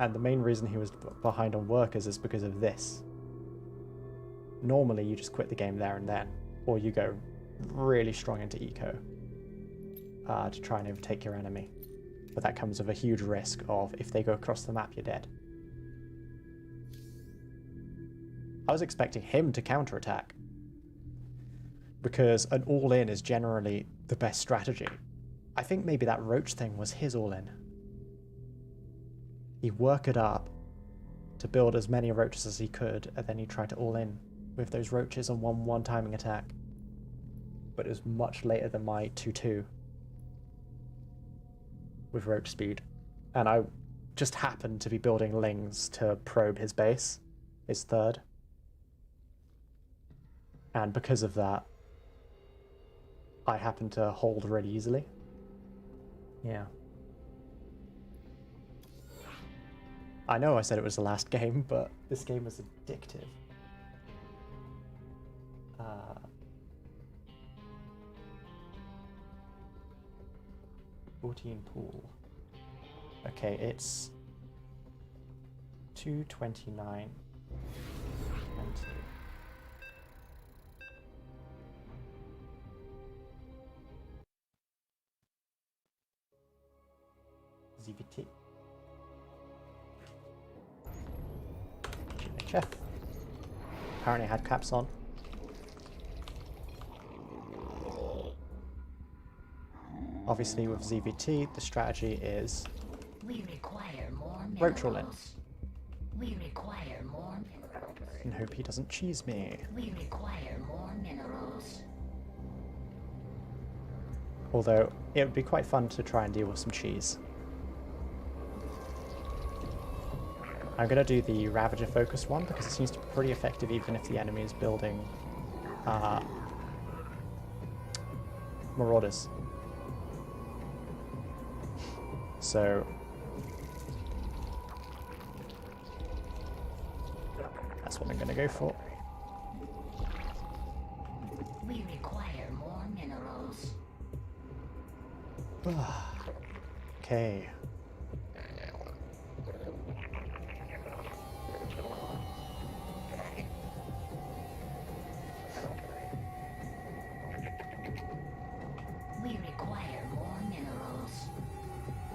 And the main reason he was behind on workers is because of this. Normally you just quit the game there and then, or you go really strong into eco to try and overtake your enemy. But that comes with a huge risk of if they go across the map, you're dead. I was expecting him to counterattack, because an all-in is generally the best strategy. I think maybe that roach thing was his all-in. He worked it up to build as many roaches as he could, and then he tried to all-in with those roaches on one timing attack. But it was much later than my 2-2 with roach speed. And I just happened to be building lings to probe his base, his third. And because of that, I happened to hold really easily. Yeah. I know I said it was the last game, but this game was addictive. 14 pool. Okay, it's 229 and 2. ZVT. GHF. Apparently had caps on. Obviously with ZVT, the strategy is we require more roach roll in. We require more minerals. And hope he doesn't cheese me. We require more minerals. Although it would be quite fun to try and deal with some cheese. I'm going to do the Ravager focused one because it seems to be pretty effective even if the enemy is building Marauders. So that's what I'm going to go for. We require more minerals. Okay. We require more minerals.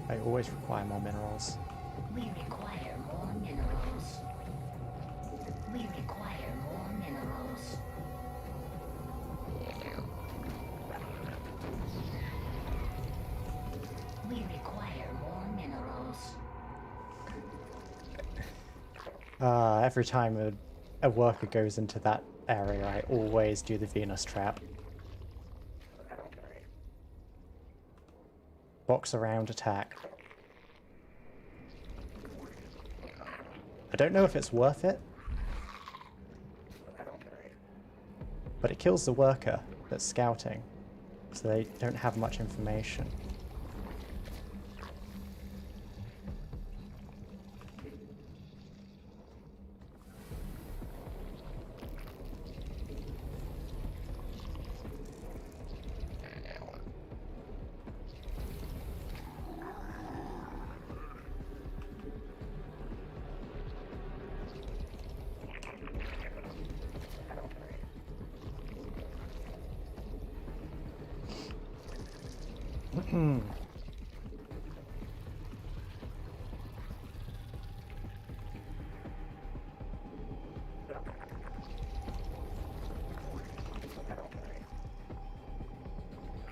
I always require more minerals. We require more minerals. We require more minerals. We require more minerals. Every time a worker goes into that area, I always do the Venus trap. Box around, attack. I don't know if it's worth it, but it kills the worker that's scouting, so they don't have much information.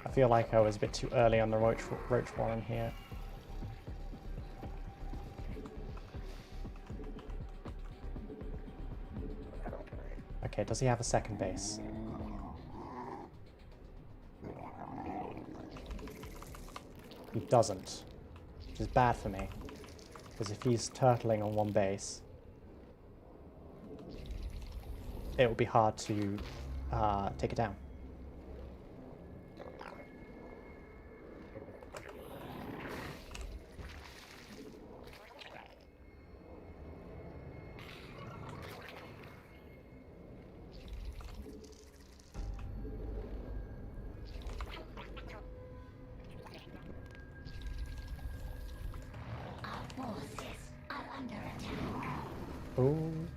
I feel like I was a bit too early on the roach warren here. Okay, does he have a second base? He doesn't, which is bad for me, because if he's turtling on one base, it will be hard to take it down. Ooh.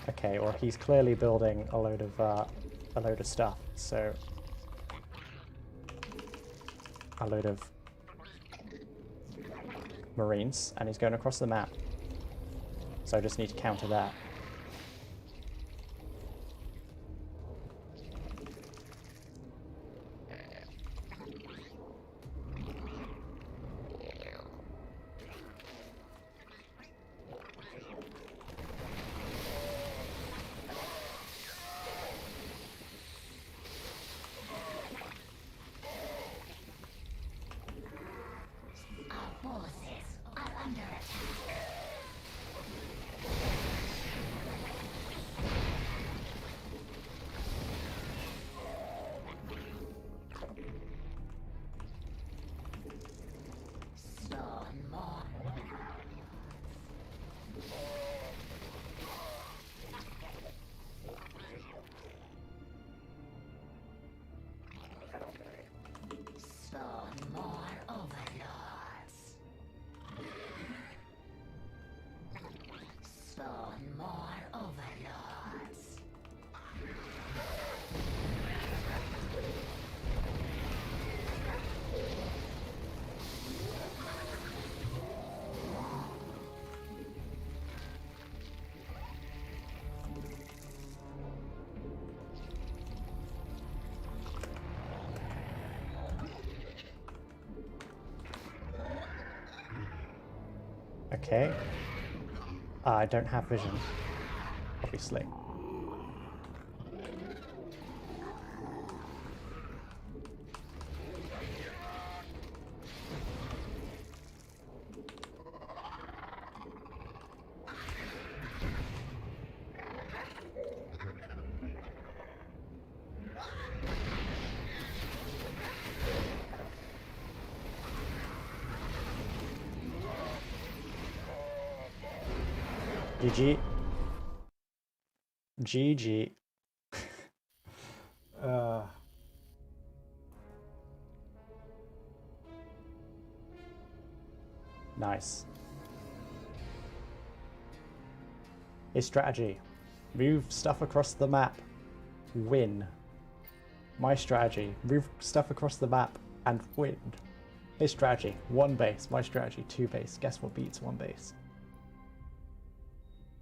Okay, or he's clearly building a load of stuff, so a load of marines, and he's going across the map. So I just need to counter that. Okay. I don't have vision, obviously. GG. GG. Nice. His strategy. Move stuff across the map. Win. My strategy. Move stuff across the map and win. His strategy. One base. My strategy. Two base. Guess what beats one base?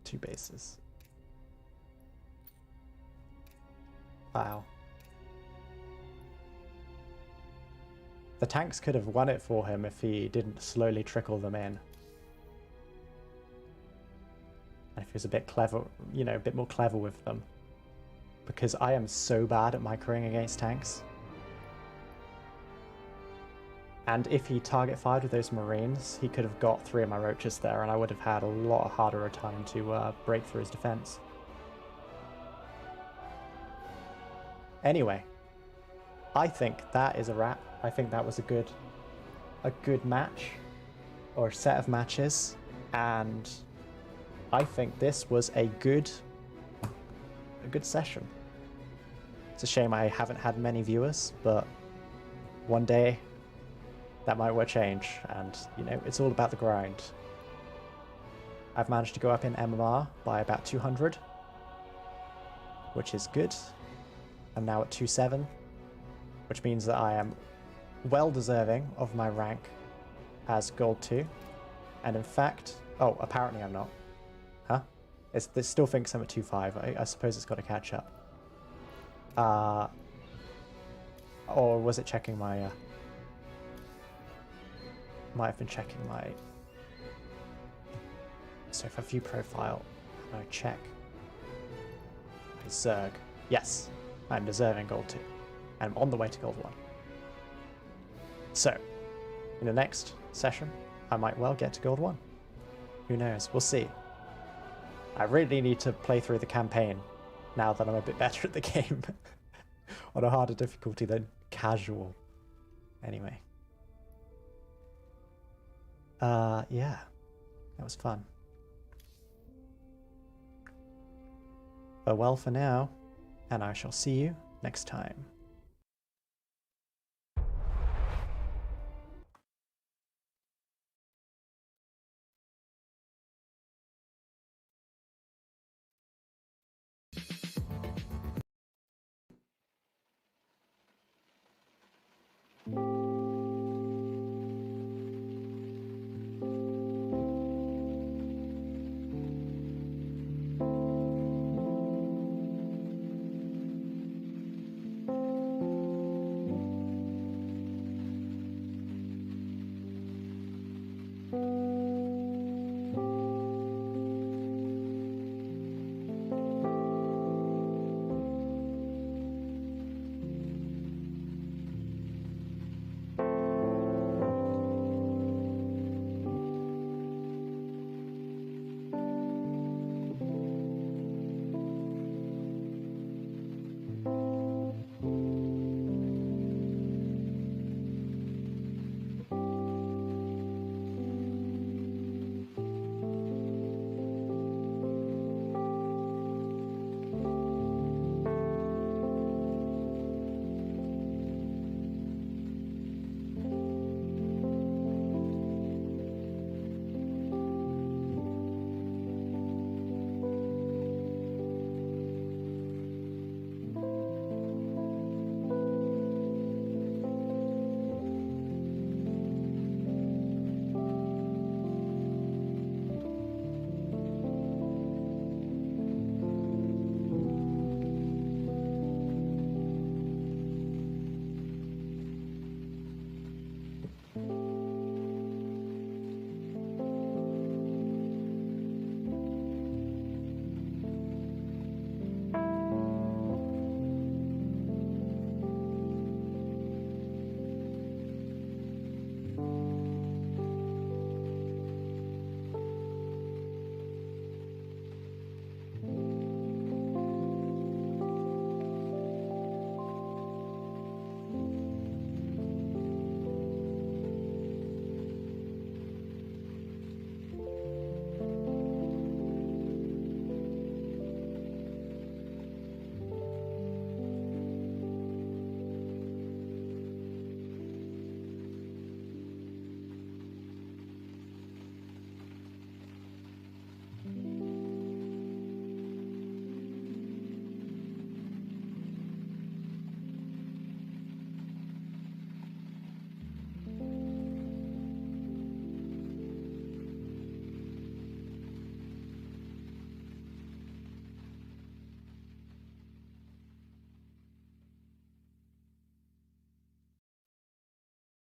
Two bases. Wow. The tanks could have won it for him if he didn't slowly trickle them in. And if he was a bit clever, you know, a bit more clever with them. Because I am so bad at microing against tanks. And if he target fired with those Marines, he could have got 3 of my roaches there, and I would have had a lot harder a time to break through his defense. Anyway, I think that is a wrap. I think that was a good match, or set of matches, and I think this was a good session. It's a shame I haven't had many viewers, but one day that might well change, and you know, it's all about the grind. I've managed to go up in MMR by about 200, which is good. I'm now at 2.7, which means that I am well deserving of my rank as Gold 2. And in fact, oh, apparently I'm not. Huh? It still thinks I'm at 2.5. I suppose it's got to catch up. Or was it checking my... might have been checking my... So if I view profile, and I check my zerg, yes, I'm deserving Gold 2. And I'm on the way to Gold 1. So, in the next session, I might well get to Gold 1. Who knows? We'll see. I really need to play through the campaign now that I'm a bit better at the game. On a harder difficulty than casual. Anyway. Yeah. That was fun. Farewell for now, and I shall see you next time.